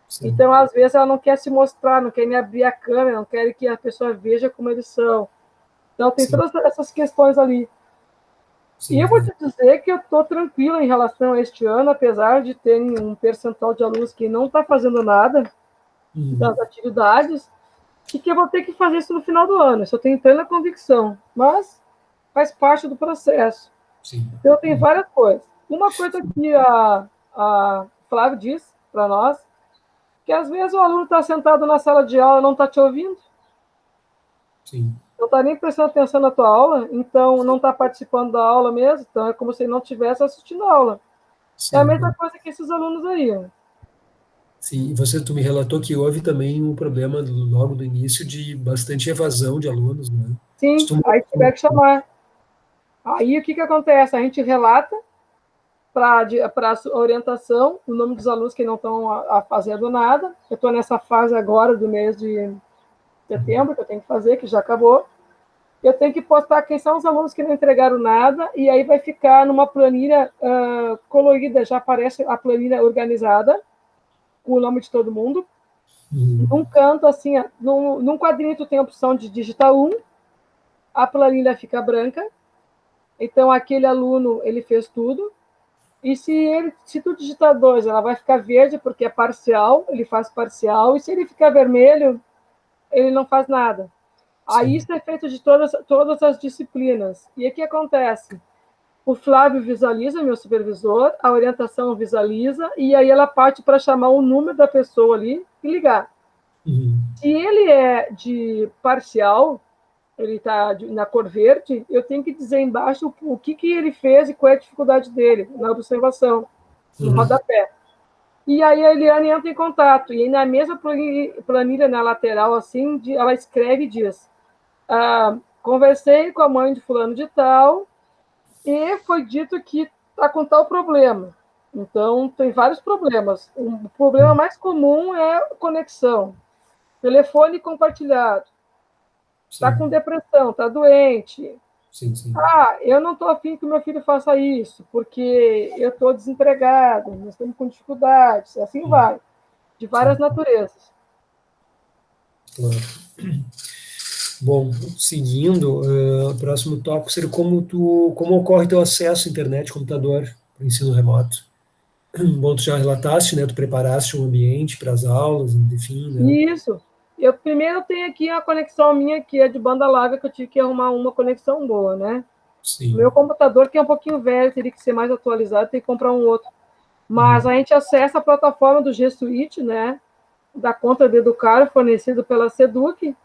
Sim. Então, às vezes, ela não quer se mostrar, não quer nem abrir a câmera, não quer que a pessoa veja como eles são. Então, tem Sim. todas essas questões ali. E Sim. eu vou te dizer que eu estou tranquila em relação a este ano, apesar de ter um percentual de alunos que não está fazendo nada Uhum. das atividades, e que eu vou ter que fazer isso no final do ano. Isso eu tenho plena convicção. Mas faz parte do processo. Sim. Então, tem várias coisas. Uma coisa que a Flávia disse para nós, que às vezes o aluno está sentado na sala de aula e não está te ouvindo, Sim. não está nem prestando atenção na tua aula, então não está participando da aula mesmo, então é como se ele não estivesse assistindo a aula. É a mesma Sim. coisa que esses alunos aí. Sim, tu me relatou que houve também um problema logo do início de bastante evasão de alunos, né? Sim, aí tiver que chamar. Aí o que acontece? A gente relata para orientação o nome dos alunos que não estão fazendo nada. Eu estou nessa fase agora do mês de setembro, que eu tenho que fazer, que já acabou. Eu tenho que postar quem são os alunos que não entregaram nada, e aí vai ficar numa planilha colorida, já aparece a planilha organizada, com o nome de todo mundo. Num Uhum. canto, assim, num quadrinho, tu tem a opção de digitar a planilha fica branca, então aquele aluno, ele fez tudo, e se tu digitar 2, ela vai ficar verde, porque é parcial, ele faz parcial, e se ele ficar vermelho, ele não faz nada. Aí Sim. isso é feito de todas as disciplinas. E o que acontece? O Flávio visualiza, meu supervisor, a orientação visualiza, e aí ela parte para chamar o número da pessoa ali e ligar. Uhum. Se ele é de parcial, ele está na cor verde, eu tenho que dizer embaixo o que ele fez e qual é a dificuldade dele, na observação, no Uhum. rodapé. E aí a Eliane entra em contato, e na mesma planilha na lateral, assim, ela escreve e diz: conversei com a mãe de fulano de tal, e foi dito que está com tal problema. Então, tem vários problemas. O problema mais comum é a conexão. Telefone compartilhado. Está com Sim. depressão, está doente. Sim. Sim. Eu não estou afim que o meu filho faça isso, porque eu estou desempregado, nós estamos com dificuldades. Assim Sim. vai, de várias Sim. naturezas. Claro. Bom, seguindo, o próximo tópico seria como ocorre teu acesso à internet, computador, para o ensino remoto. Bom, tu já relataste, né? Tu preparaste um ambiente para as aulas, enfim, né? Isso. Eu primeiro tenho aqui a conexão minha, que é de banda larga, que eu tive que arrumar uma conexão boa, né? O Sim. meu computador, que é um pouquinho velho, teria que ser mais atualizado, tem que comprar um outro. Mas Uhum. a gente acessa a plataforma do G Suite, né? Da conta do Educar, fornecido pela Seduc.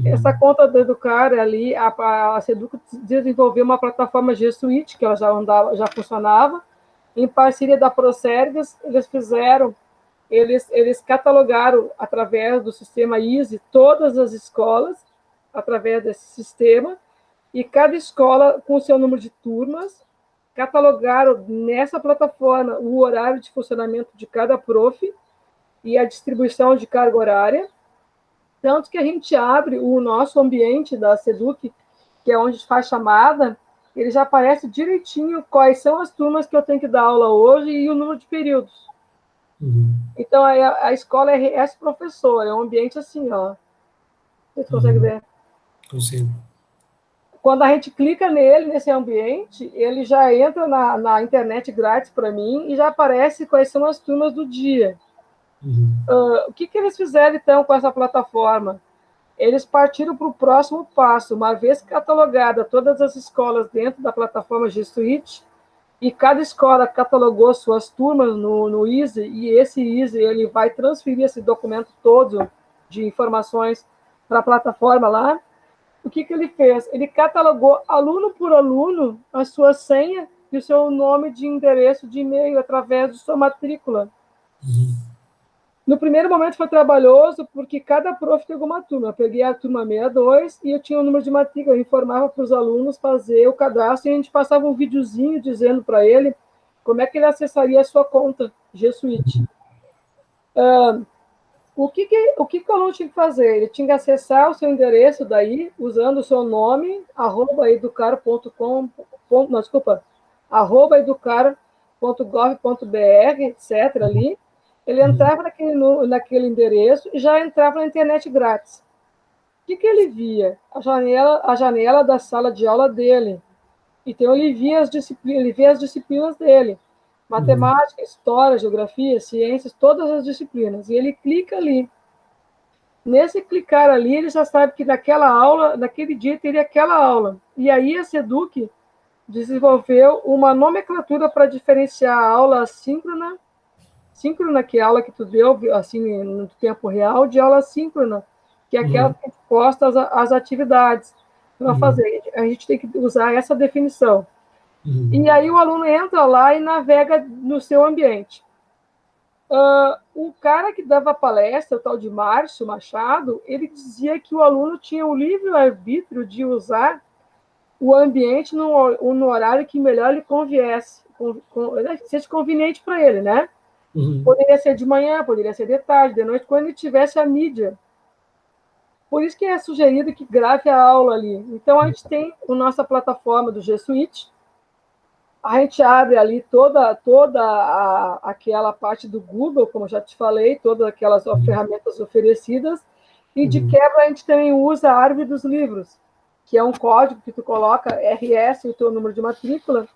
Essa Uhum. conta do Educar ali, a Seduc desenvolveu uma plataforma G Suite, que ela já funcionava, em parceria da Procergas, eles catalogaram através do sistema EASY todas as escolas, através desse sistema, e cada escola com o seu número de turmas, catalogaram nessa plataforma o horário de funcionamento de cada prof e a distribuição de carga horária, tanto que a gente abre o nosso ambiente da Seduc, que é onde faz chamada, ele já aparece direitinho quais são as turmas que eu tenho que dar aula hoje e o número de períodos. Então, a escola é esse professor, é um ambiente assim, ó. Você consegue ver? Consigo. Quando a gente clica nele, nesse ambiente, ele já entra na internet grátis para mim e já aparece quais são as turmas do dia. O que eles fizeram, então, com essa plataforma? Eles partiram para o próximo passo. Uma vez catalogada todas as escolas dentro da plataforma G Suite, e cada escola catalogou suas turmas no Easy, e esse Easy ele vai transferir esse documento todo de informações para a plataforma lá. O que ele fez? Ele catalogou, aluno por aluno, a sua senha e o seu nome de endereço de e-mail através de sua matrícula. No primeiro momento foi trabalhoso, porque cada prof pegou uma turma. Eu peguei a turma 62 e eu tinha o número de matrícula. Eu informava para os alunos fazer o cadastro e a gente passava um videozinho dizendo para ele como é que ele acessaria a sua conta G Suite. O que o aluno tinha que fazer? Ele tinha que acessar o seu endereço daí, usando o seu nome, @educar.com, não, desculpa, @educar.gov.br, etc. ali. Ele entrava naquele endereço e já entrava na internet grátis. O que ele via? A janela da sala de aula dele. Então, ele via as disciplinas dele. Matemática, história, geografia, ciências, todas as disciplinas. E ele clica ali. Nesse clicar ali, ele já sabe que naquela aula, naquele dia, teria aquela aula. E aí a Seduc desenvolveu uma nomenclatura para diferenciar a aula síncrona, que é a aula que tu deu, assim, no tempo real, de aula síncrona, que é aquela que posta as atividades. Para fazer, a gente tem que usar essa definição. E aí o aluno entra lá e navega no seu ambiente. O cara que dava palestra, o tal de Márcio Machado, ele dizia que o aluno tinha o livre-arbítrio de usar o ambiente no horário que melhor lhe conviesse, seja conveniente para ele, né? Poderia ser de manhã, poderia ser de tarde, de noite, quando ele tivesse a mídia. Por isso que é sugerido que grave a aula ali. Então, a gente tem a nossa plataforma do G Suite, a gente abre ali toda aquela parte do Google, como eu já te falei, todas aquelas ferramentas oferecidas, e de quebra a gente também usa a árvore dos livros, que é um código que tu coloca, RS, o teu número de matrícula,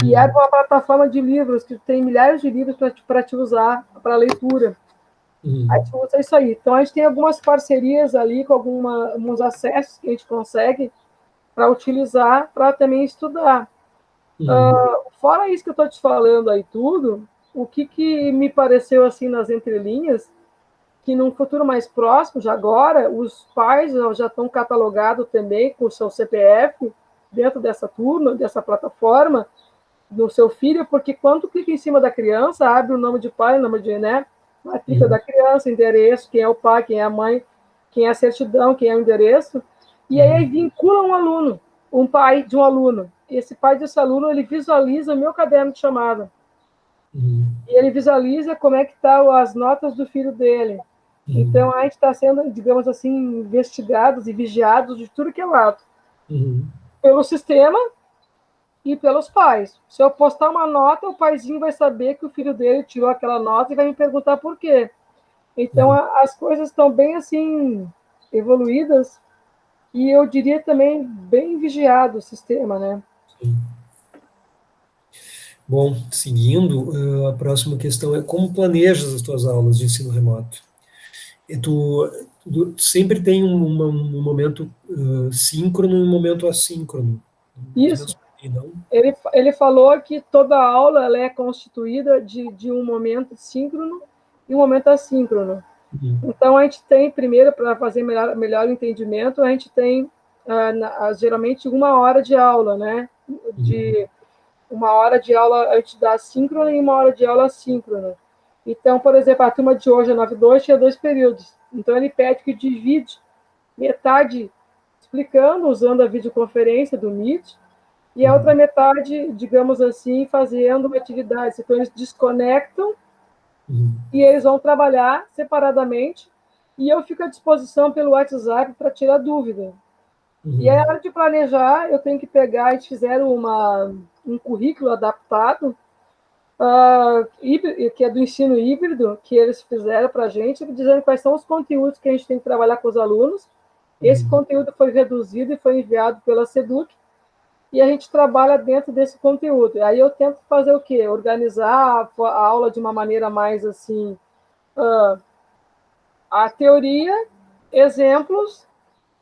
e abre uma plataforma de livros, que tem milhares de livros para te usar, para leitura. A gente usa isso aí. Então, a gente tem algumas parcerias ali, com alguns acessos que a gente consegue para utilizar, para também estudar. Fora isso que eu estou te falando aí tudo, o que me pareceu assim nas entrelinhas, que num futuro mais próximo, já agora, os pais já estão catalogados também com o seu CPF dentro dessa turma, dessa plataforma, do seu filho, porque quando clica em cima da criança, abre o nome de pai, o nome de, né, matrícula da criança, endereço, quem é o pai, quem é a mãe, quem é a certidão, quem é o endereço, e aí vincula um aluno, um pai de um aluno. Esse pai desse aluno, ele visualiza o meu caderno de chamada. E ele visualiza como é que estão as notas do filho dele. Então, a gente está sendo, digamos assim, investigados e vigiados de tudo que é lado. Pelo sistema e pelos pais. Se eu postar uma nota, o paizinho vai saber que o filho dele tirou aquela nota e vai me perguntar por quê. Então, as coisas estão bem, assim, evoluídas e eu diria também bem vigiado o sistema, né? Bom, seguindo, a próxima questão é como planejas as tuas aulas de ensino remoto? E tu sempre tem um momento síncrono e um momento assíncrono. Isso. Não? Ele falou que toda aula ela é constituída de um momento síncrono e um momento assíncrono. Então, a gente tem, primeiro, para fazer melhor entendimento, a gente tem geralmente 1 hora de aula, né? De 1 hora de aula a gente dá síncrona e 1 hora de aula assíncrona. Então, por exemplo, a turma de hoje, a 92, tinha 2 períodos. Então, ele pede que divide metade explicando, usando a videoconferência do Meet, e a outra metade, digamos assim, fazendo atividades. Então, eles desconectam e eles vão trabalhar separadamente, e eu fico à disposição pelo WhatsApp para tirar dúvida. E aí, na hora de planejar, eu tenho que pegar, eles fizeram um currículo adaptado, que é do ensino híbrido, que eles fizeram para a gente, dizendo quais são os conteúdos que a gente tem que trabalhar com os alunos. Esse conteúdo foi reduzido e foi enviado pela SEDUC, e a gente trabalha dentro desse conteúdo. Aí eu tento fazer o quê? Organizar a aula de uma maneira mais assim, a teoria, exemplos,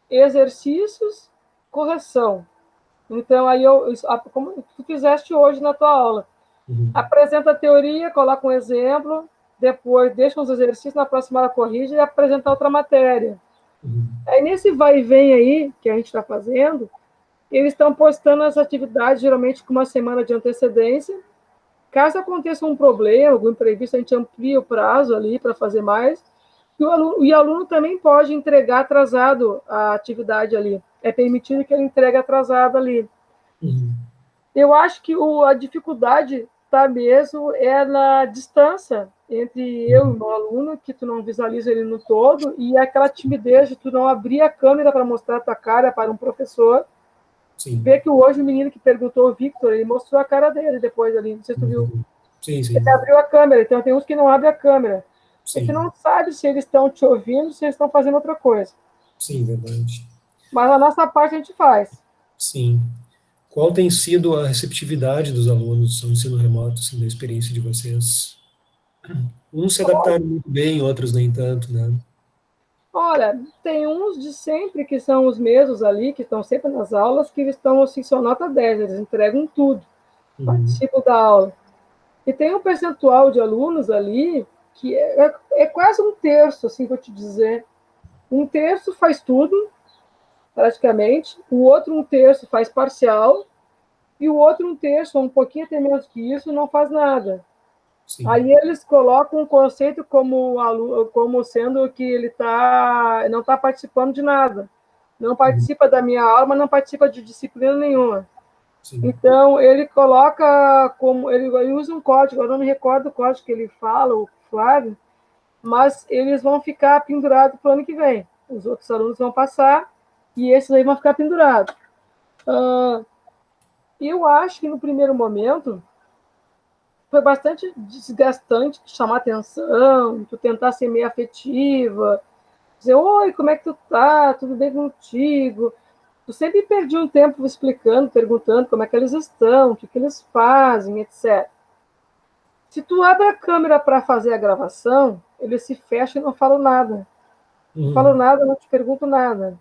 exercícios, correção. Então, aí como tu fizeste hoje na tua aula, apresenta a teoria, coloca um exemplo, depois deixa os exercícios, na próxima aula corrige e apresenta outra matéria. Aí, nesse vai e vem aí, que a gente está fazendo, eles estão postando as atividades, geralmente com uma semana de antecedência. Caso aconteça um problema, algum imprevisto, a gente amplia o prazo ali para fazer mais. E o aluno também pode entregar atrasado a atividade ali. É permitido que ele entregue atrasado ali. Eu acho que a dificuldade está mesmo na distância entre eu e o meu aluno, que tu não visualiza ele no todo, e aquela timidez de tu não abrir a câmera para mostrar a tua cara para um professor. Sim. Vê que hoje o menino que perguntou, o Victor, ele mostrou a cara dele depois ali, não sei se tu viu. Sim, sim. Ele abriu a câmera, então tem uns que não abrem a câmera. Sim. A gente não sabe se eles estão te ouvindo, se eles estão fazendo outra coisa. Sim, verdade. Mas a nossa parte a gente faz. Sim. Qual tem sido a receptividade dos alunos ao ensino remoto, assim, da experiência de vocês? Uns se adaptaram muito bem, outros nem tanto, né? Olha, tem uns de sempre que são os mesmos ali, que estão sempre nas aulas, que eles estão assim, só nota 10, eles entregam tudo, participam da aula. E tem um percentual de alunos ali que é quase um terço, assim, vou te dizer. Um terço faz tudo, praticamente, o outro um terço faz parcial, e o outro um terço, um pouquinho até menos que isso, não faz nada. Sim. Aí eles colocam um conceito como sendo que ele não está participando de nada. Não participa da minha aula, mas não participa de disciplina nenhuma. Sim. Então, ele coloca como... Ele usa um código, eu não me recordo o código que ele fala, o Flávio, mas eles vão ficar pendurados para o ano que vem. Os outros alunos vão passar e esses aí vão ficar pendurados. Eu acho que no primeiro momento foi bastante desgastante chamar atenção, tu tentar ser meio afetiva, dizer, oi, como é que tu tá? Tudo bem contigo? Tu sempre perdi um tempo explicando, perguntando como é que eles estão, o que eles fazem, etc. Se tu abre a câmera para fazer a gravação, eles se fecham e não falam nada. Não falo nada, não te pergunto nada.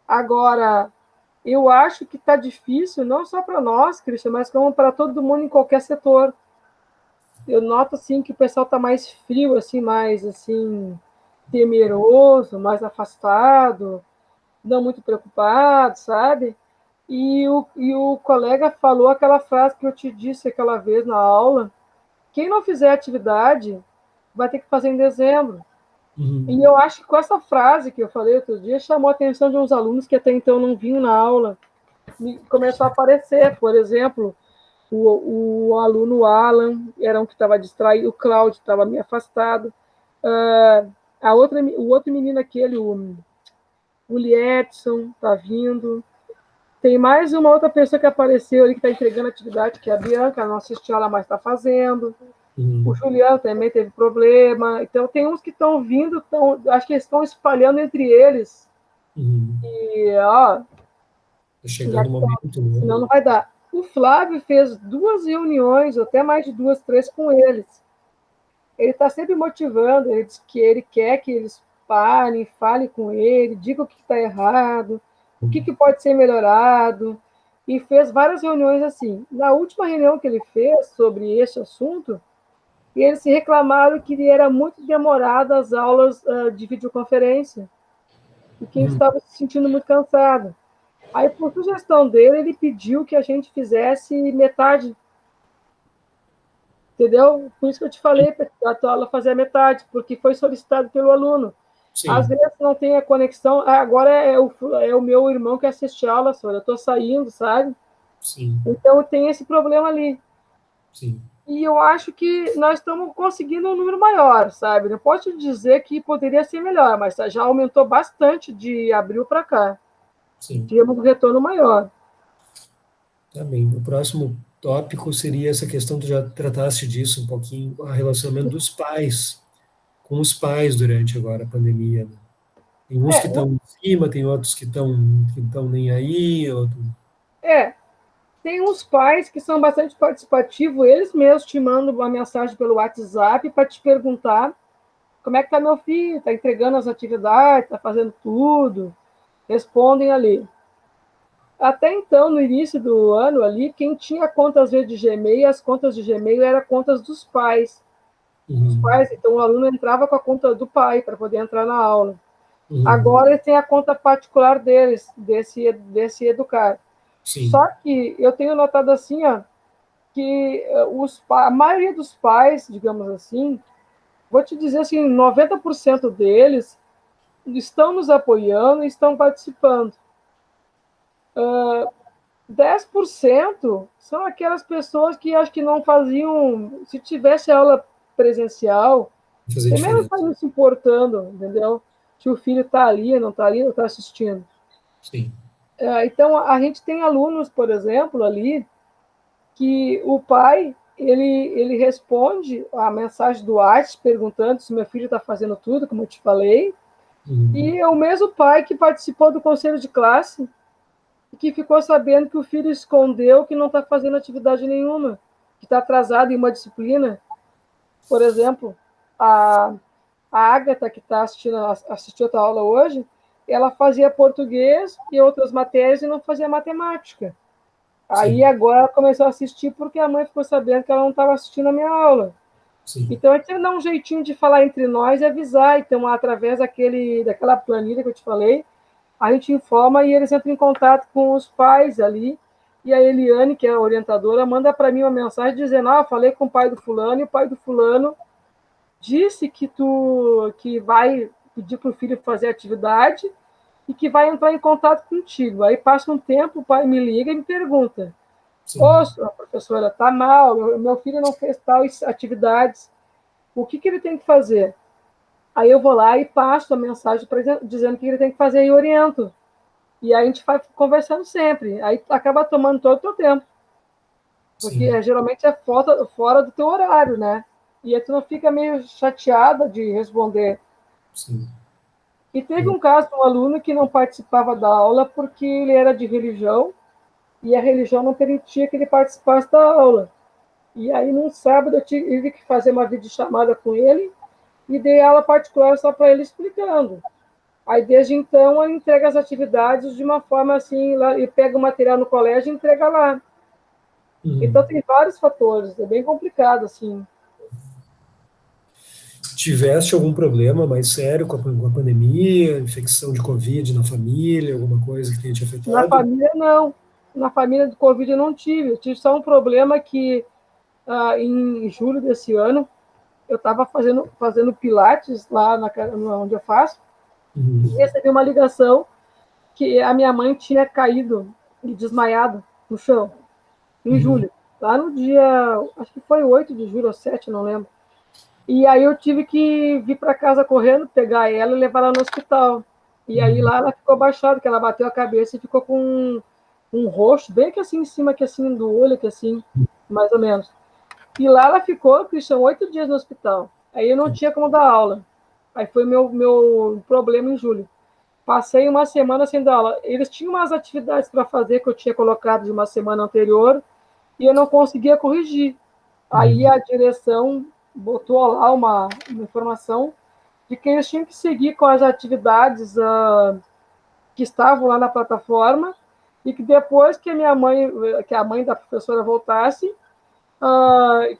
Agora, eu acho que está difícil, não só para nós, Cristian, mas como para todo mundo em qualquer setor. Eu noto assim que o pessoal está mais frio, assim, mais assim temeroso, mais afastado, não muito preocupado, sabe? E o colega falou aquela frase que eu te disse aquela vez na aula: quem não fizer atividade vai ter que fazer em dezembro. E eu acho que com essa frase que eu falei outro dia chamou a atenção de uns alunos que até então não vinham na aula. E começou a aparecer, por exemplo, o aluno Alan era um que estava distraído, o Cláudio estava meio afastado, o outro menino aquele, o Liedson, está vindo. Tem mais uma outra pessoa que apareceu ali que está entregando atividade, que é a Bianca, não assistiu ela, mas está fazendo. O Juliano também teve problema. Então, tem uns que estão vindo, acho que eles estão espalhando entre eles. E, ó, chegando o momento, né? Senão não vai dar. O Flávio fez 2 reuniões, até mais de 2, 3 com eles. Ele está sempre motivando, ele diz que ele quer que eles parem, falem com ele, digam o que está errado, o que pode ser melhorado, e fez várias reuniões assim. Na última reunião que ele fez sobre este assunto, eles se reclamaram que era muito demorado as aulas de videoconferência, e que eles estavam se sentindo muito cansados. Aí, por sugestão dele, ele pediu que a gente fizesse metade. Entendeu? Por isso que eu te falei para a tua aula fazer a metade, porque foi solicitado pelo aluno. Sim. Às vezes não tem a conexão. Agora é o meu irmão que assiste a aula, só eu estou saindo, sabe? Sim. Então tem esse problema ali. Sim. E eu acho que nós estamos conseguindo um número maior, sabe? Não posso te dizer que poderia ser melhor, mas já aumentou bastante de abril para cá. sim. tínhamos um retorno maior. Tá bem. O próximo tópico seria essa questão, tu já trataste disso um pouquinho, o relacionamento dos pais, com os pais durante agora a pandemia, né? Tem uns que É, estão em cima, tem outros que estão nem aí, outro... é, tem uns pais que são bastante participativos, eles mesmos te mandam uma mensagem pelo WhatsApp para te perguntar como é que está meu filho, está entregando as atividades, está fazendo tudo, respondem ali. Até então, no início do ano ali, quem tinha conta às vezes de Gmail, as contas de Gmail eram contas dos pais. Os Uhum, pais, então o aluno entrava com a conta do pai para poder entrar na aula. uhum, Agora ele tem a conta particular deles, desse educar. sim, Só que eu tenho notado assim, ó, que a maioria dos pais, digamos assim, vou te dizer assim, 90% deles estão nos apoiando e estão participando. 10% são aquelas pessoas que acho que não faziam, se tivesse aula presencial, vai fazer primeiro diferença. estariam se importando, entendeu? Se o filho está ali, não está ali, não está assistindo. Sim, Então, a gente tem alunos, por exemplo, ali, que o pai, ele responde a mensagem do WhatsApp perguntando se meu filho está fazendo tudo, como eu te falei, uhum, e é o mesmo pai que participou do conselho de classe e que ficou sabendo que o filho escondeu que não está fazendo atividade nenhuma, que está atrasado em uma disciplina. Por exemplo, a, a Agatha, que assistiu a tua aula hoje, ela fazia português e outras matérias e não fazia matemática. Aí sim, agora ela começou a assistir porque a mãe ficou sabendo que ela não estava assistindo a minha aula. sim, Então, a gente dá um jeitinho de falar entre nós e avisar. Então, através daquela planilha que eu te falei, a gente informa e eles entram em contato com os pais ali. E a Eliane, que é a orientadora, manda para mim uma mensagem dizendo: Ah, falei com o pai do fulano e o pai do fulano disse que vai pedir para o filho fazer atividade e que vai entrar em contato contigo. Aí passa um tempo, o pai me liga e me pergunta: Ô, sim, professora, tá mal, meu filho não fez tais atividades, o que ele tem que fazer? Aí eu vou lá e passo a mensagem dizendo o que ele tem que fazer e oriento. E aí a gente vai conversando sempre. Aí acaba tomando todo o teu tempo, porque sim, geralmente é fora do teu horário, né? E aí tu não fica meio chateada de responder. sim. E teve um caso de um aluno que não participava da aula porque ele era de religião e a religião não permitia que ele participasse da aula. E aí, num sábado, eu tive que fazer uma videochamada com ele e dei aula particular só para ele explicando. Aí, desde então, ele entrega as atividades de uma forma assim, lá, e pega o material no colégio e entrega lá. Então, Uhum. tem vários fatores, é bem complicado, assim. Tiveste algum problema mais sério com a pandemia, infecção de Covid na família, alguma coisa que tenha te Na afetado? família, não. Na família do Covid eu não tive. Eu tive só um problema que, em julho desse ano, eu estava fazendo pilates lá onde eu faço, e Uhum, recebi uma ligação que a minha mãe tinha caído e desmaiado no chão, em uhum, julho. Lá no dia, acho que foi 8 de julho ou 7, não lembro. E aí eu tive que vir para casa correndo, pegar ela e levar ela no hospital. E aí uhum, lá ela ficou abaixada, que ela bateu a cabeça e ficou com um roxo bem que assim em cima, que assim do olho, que assim, mais ou menos. E lá ela ficou, Cristian, 8 dias no hospital. Aí eu não tinha como dar aula. Aí foi meu problema em julho. Passei uma semana sem dar aula. Eles tinham umas atividades para fazer que eu tinha colocado de uma semana anterior e eu não conseguia corrigir. Aí uhum, a direção botou lá uma informação de que eles tinham que seguir com as atividades que estavam lá na plataforma e que depois que que a mãe da professora voltasse,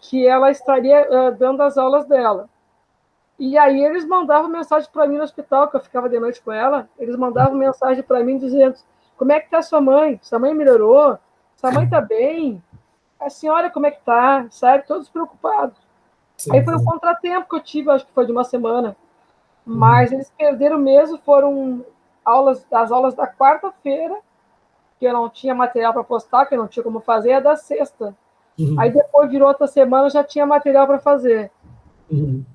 que ela estaria dando as aulas dela. E aí eles mandavam mensagem para mim no hospital, que eu ficava de noite com ela, eles mandavam mensagem para mim dizendo: como é que está sua mãe? Sua mãe melhorou? Sua mãe está sim, bem? A senhora como é que está? Sabe? Todos preocupados. Aí sim, foi um claro. contratempo que eu tive, acho que foi de uma semana. Uhum, Mas eles perderam mesmo, foram as aulas da quarta-feira, que eu não tinha material para postar, que eu não tinha como fazer, é da sexta. Aí uhum, depois virou outra semana, já tinha material para fazer. uhum.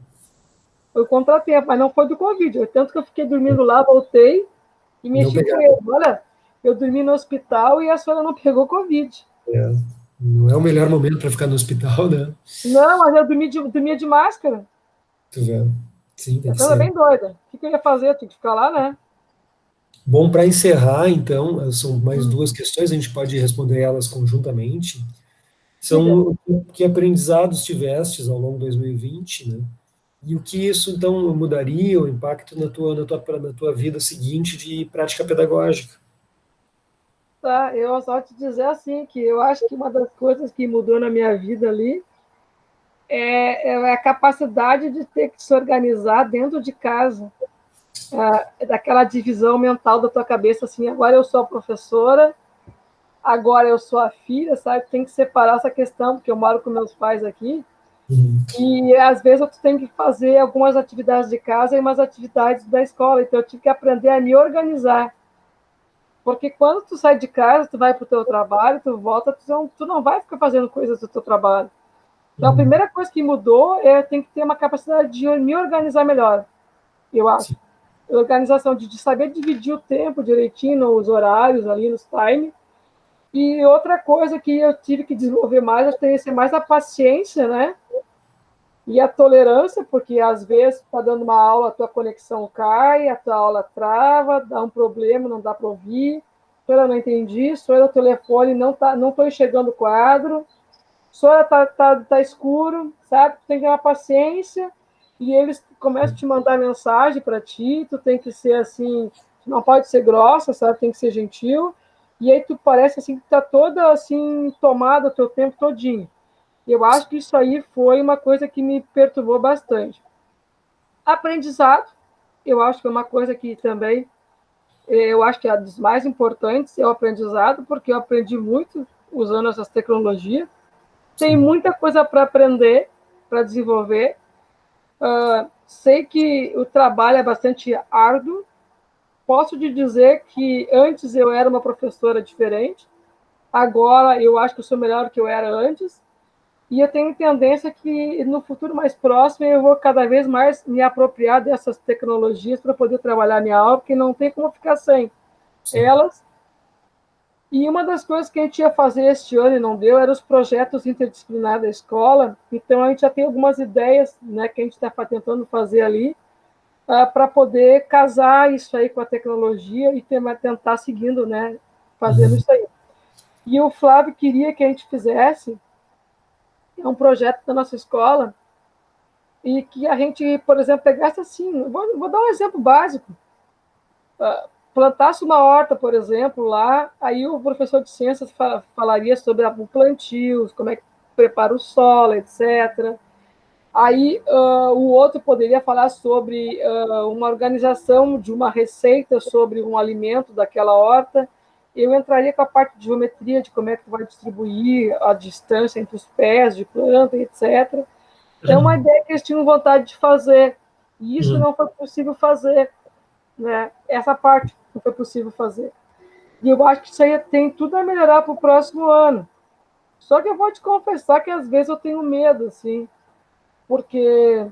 Foi contratempo, mas não foi do Covid. Tanto que eu fiquei dormindo lá, voltei e Não mexi com pegaram. ele. Olha, eu dormi no hospital e a senhora não pegou Covid. É, não é o melhor momento para ficar no hospital, né? Não, mas eu dormia de máscara. Tu vê. Sim, tem A que senhora é ser. bem doida. O que eu ia fazer? Eu tinha que ficar lá, né? Bom, para encerrar, então, são mais duas questões, a gente pode responder elas conjuntamente. Diga. São que aprendizados tivestes ao longo de 2020, né? E o que isso, então, mudaria, o impacto na tua vida seguinte de prática pedagógica. Tá, eu só te dizer assim, que eu acho que uma das coisas que mudou na minha vida ali é a capacidade de ter que se organizar dentro de casa, daquela divisão mental da tua cabeça, assim, agora eu sou a professora, agora eu sou a filha, sabe? Tem que separar essa questão, porque eu moro com meus pais aqui, Uhum. e às vezes eu tenho que fazer algumas atividades de casa e umas atividades da escola, então eu tive que aprender a me organizar. Porque quando tu sai de casa, tu vai para o teu trabalho, tu volta, tu não vai ficar fazendo coisas do teu trabalho. Então, a Uhum. primeira coisa que mudou é eu tenho que ter uma capacidade de me organizar melhor, eu acho. Sim. Organização de saber dividir o tempo direitinho, nos horários ali, nos times. E outra coisa que eu tive que desenvolver mais, eu tenho que ser mais a paciência, né? E a tolerância, porque às vezes está dando uma aula, a tua conexão cai, a tua aula trava, dá um problema, não dá para ouvir. Eu não entendi, sou eu no telefone, não estou enxergando o quadro, só tá escuro, sabe? Tu tem que ter uma paciência e eles começam a te mandar mensagem para ti, tu tem que ser assim, não pode ser grossa, sabe? Tem que ser gentil. E aí tu parece assim que tá toda assim tomada o teu tempo todinho. Eu acho que isso aí foi uma coisa que me perturbou bastante. Aprendizado, eu acho que é uma coisa que também, eu acho que é dos mais importantes, é o aprendizado, porque eu aprendi muito usando essas tecnologias. Tem Sim. muita coisa para aprender, para desenvolver. Sei que o trabalho é bastante árduo. Posso te dizer que antes eu era uma professora diferente, agora eu acho que eu sou melhor do que eu era antes. E eu tenho tendência que no futuro mais próximo eu vou cada vez mais me apropriar dessas tecnologias para poder trabalhar minha aula, porque não tem como ficar sem Sim. elas. E uma das coisas que a gente ia fazer este ano e não deu eram os projetos interdisciplinares da escola. Então a gente já tem algumas ideias, né, que a gente está tentando fazer ali para poder casar isso aí com a tecnologia e tentar seguindo, né, fazendo Uhum. isso aí. E o Flávio queria que a gente fizesse um projeto da nossa escola e que a gente, por exemplo, pegasse assim, vou dar um exemplo básico, plantasse uma horta, por exemplo, lá, aí o professor de ciências falaria sobre o plantio, como é que prepara o solo, etc. Aí o outro poderia falar sobre uma organização de uma receita sobre um alimento daquela horta. Eu entraria com a parte de geometria, de como é que tu vai distribuir a distância entre os pés de planta, etc. É uma ideia que eles tinham vontade de fazer, e isso Uhum. não foi possível fazer, né? Essa parte não foi possível fazer. E eu acho que isso aí tem tudo a melhorar para o próximo ano. Só que eu vou te confessar que às vezes eu tenho medo, assim, porque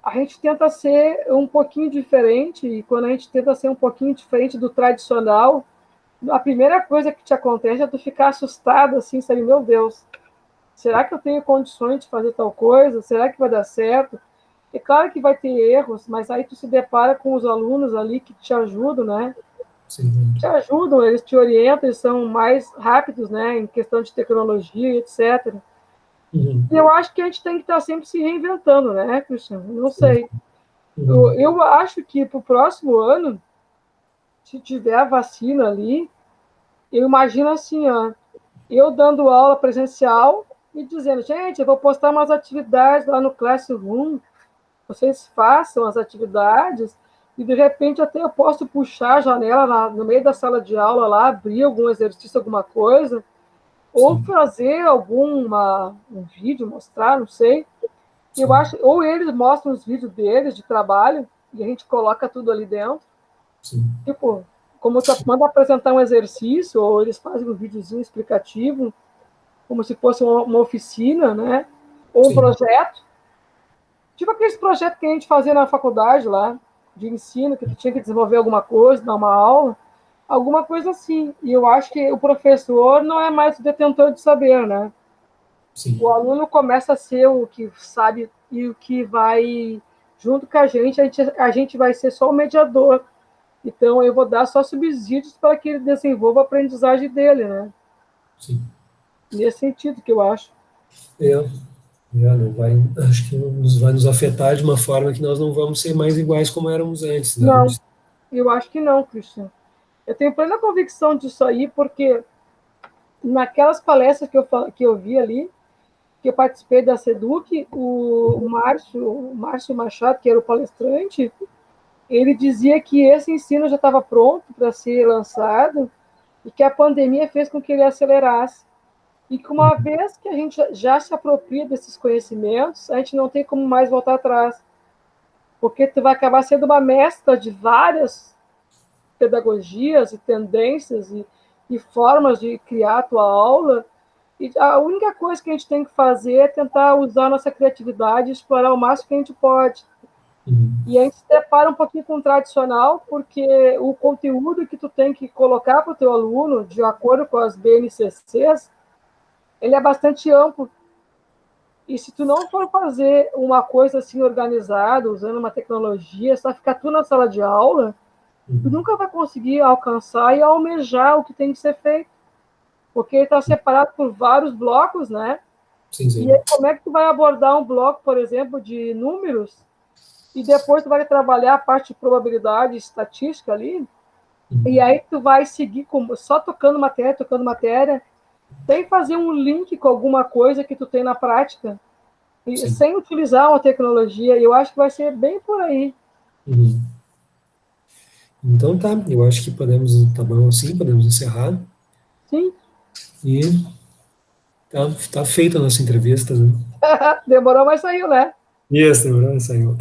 a gente tenta ser um pouquinho diferente, e quando a gente tenta ser um pouquinho diferente do tradicional, a primeira coisa que te acontece é tu ficar assustado, assim, sabe, meu Deus, será que eu tenho condições de fazer tal coisa? Será que vai dar certo? É claro que vai ter erros, mas aí tu se depara com os alunos ali que te ajudam, né? Sim. Te ajudam, eles te orientam, eles são mais rápidos, né, em questão de tecnologia, etc. Uhum. E eu acho que a gente tem que estar sempre se reinventando, né, Cristiano? Não Sim. sei. Uhum. Eu acho que para o próximo ano, se tiver a vacina ali, eu imagino assim, ó, eu dando aula presencial e dizendo, gente, eu vou postar umas atividades lá no Classroom, vocês façam as atividades e de repente até eu posso puxar a janela no meio da sala de aula lá, abrir algum exercício, alguma coisa, ou Sim. fazer um vídeo, mostrar, não sei. Eu Sim. acho, ou eles mostram os vídeos deles de trabalho e a gente coloca tudo ali dentro. Sim. Tipo, como tu manda apresentar um exercício, ou eles fazem um videozinho explicativo, como se fosse uma oficina, né? Ou um Sim. projeto. Tipo aqueles projetos que a gente fazia na faculdade lá, de ensino, que tu tinha que desenvolver alguma coisa, dar uma aula. Alguma coisa assim. E eu acho que o professor não é mais o detentor de saber, né? O Sim. aluno começa a ser o que sabe e o que vai, junto com a gente vai ser só o mediador. Então, eu vou dar só subsídios para que ele desenvolva a aprendizagem dele, né? Sim. Nesse sentido que eu acho. É, não vai, acho que vai nos afetar de uma forma que nós não vamos ser mais iguais como éramos antes, né? Não, eu acho que não, Cristian. Eu tenho plena convicção disso aí, porque naquelas palestras que eu vi ali, que eu participei da SEDUC, o Márcio Machado, que era o palestrante, ele dizia que esse ensino já estava pronto para ser lançado e que a pandemia fez com que ele acelerasse. E que uma vez que a gente já se apropria desses conhecimentos, a gente não tem como mais voltar atrás, porque tu vai acabar sendo uma mescla de várias pedagogias e tendências e formas de criar a tua aula, e a única coisa que a gente tem que fazer é tentar usar a nossa criatividade e explorar o máximo que a gente pode. Uhum. E a gente se depara um pouquinho com o tradicional, porque o conteúdo que tu tem que colocar para o teu aluno, de acordo com as BNCCs, ele é bastante amplo. E se tu não for fazer uma coisa assim organizada, usando uma tecnologia, só ficar tu na sala de aula, tu Uhum. nunca vai conseguir alcançar e almejar o que tem que ser feito. Porque ele está separado por vários blocos, né? Sim, E aí, sim. como é que tu vai abordar um bloco, por exemplo, de números, e depois tu vai trabalhar a parte de probabilidade, estatística ali, e Uhum. aí tu vai seguir só tocando matéria, sem fazer um link com alguma coisa que tu tem na prática, e Sim. sem utilizar uma tecnologia. E eu acho que vai ser bem por aí. Uhum. Então tá, eu acho que podemos, tá bom assim, podemos encerrar. Sim, E tá feita a nossa entrevista, né? demorou, mas saiu, né? Isso, demorou, saiu.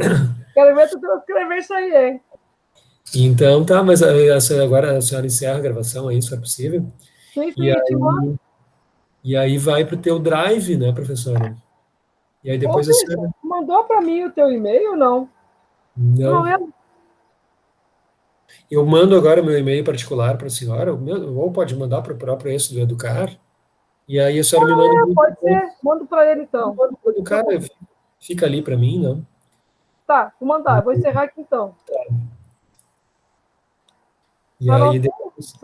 Quero ver tu escrever isso aí, hein? Então tá, mas agora a senhora encerra a gravação, é isso, é possível? Sim, E sim, te mando. aí vai para o teu drive, né, professora? E aí Ô, depois a Christian, senhora. mandou para mim o teu e-mail ou não? Eu não Não. lembro. Eu mando agora meu e-mail particular para a senhora, ou pode mandar para o próprio esse do Educar, e aí a senhora me manda o link Pode ser. Mando para ele, então. do Educar, fica ali para mim, né? Tá, vou mandar. Vou encerrar aqui, então. E Só não aí sei depois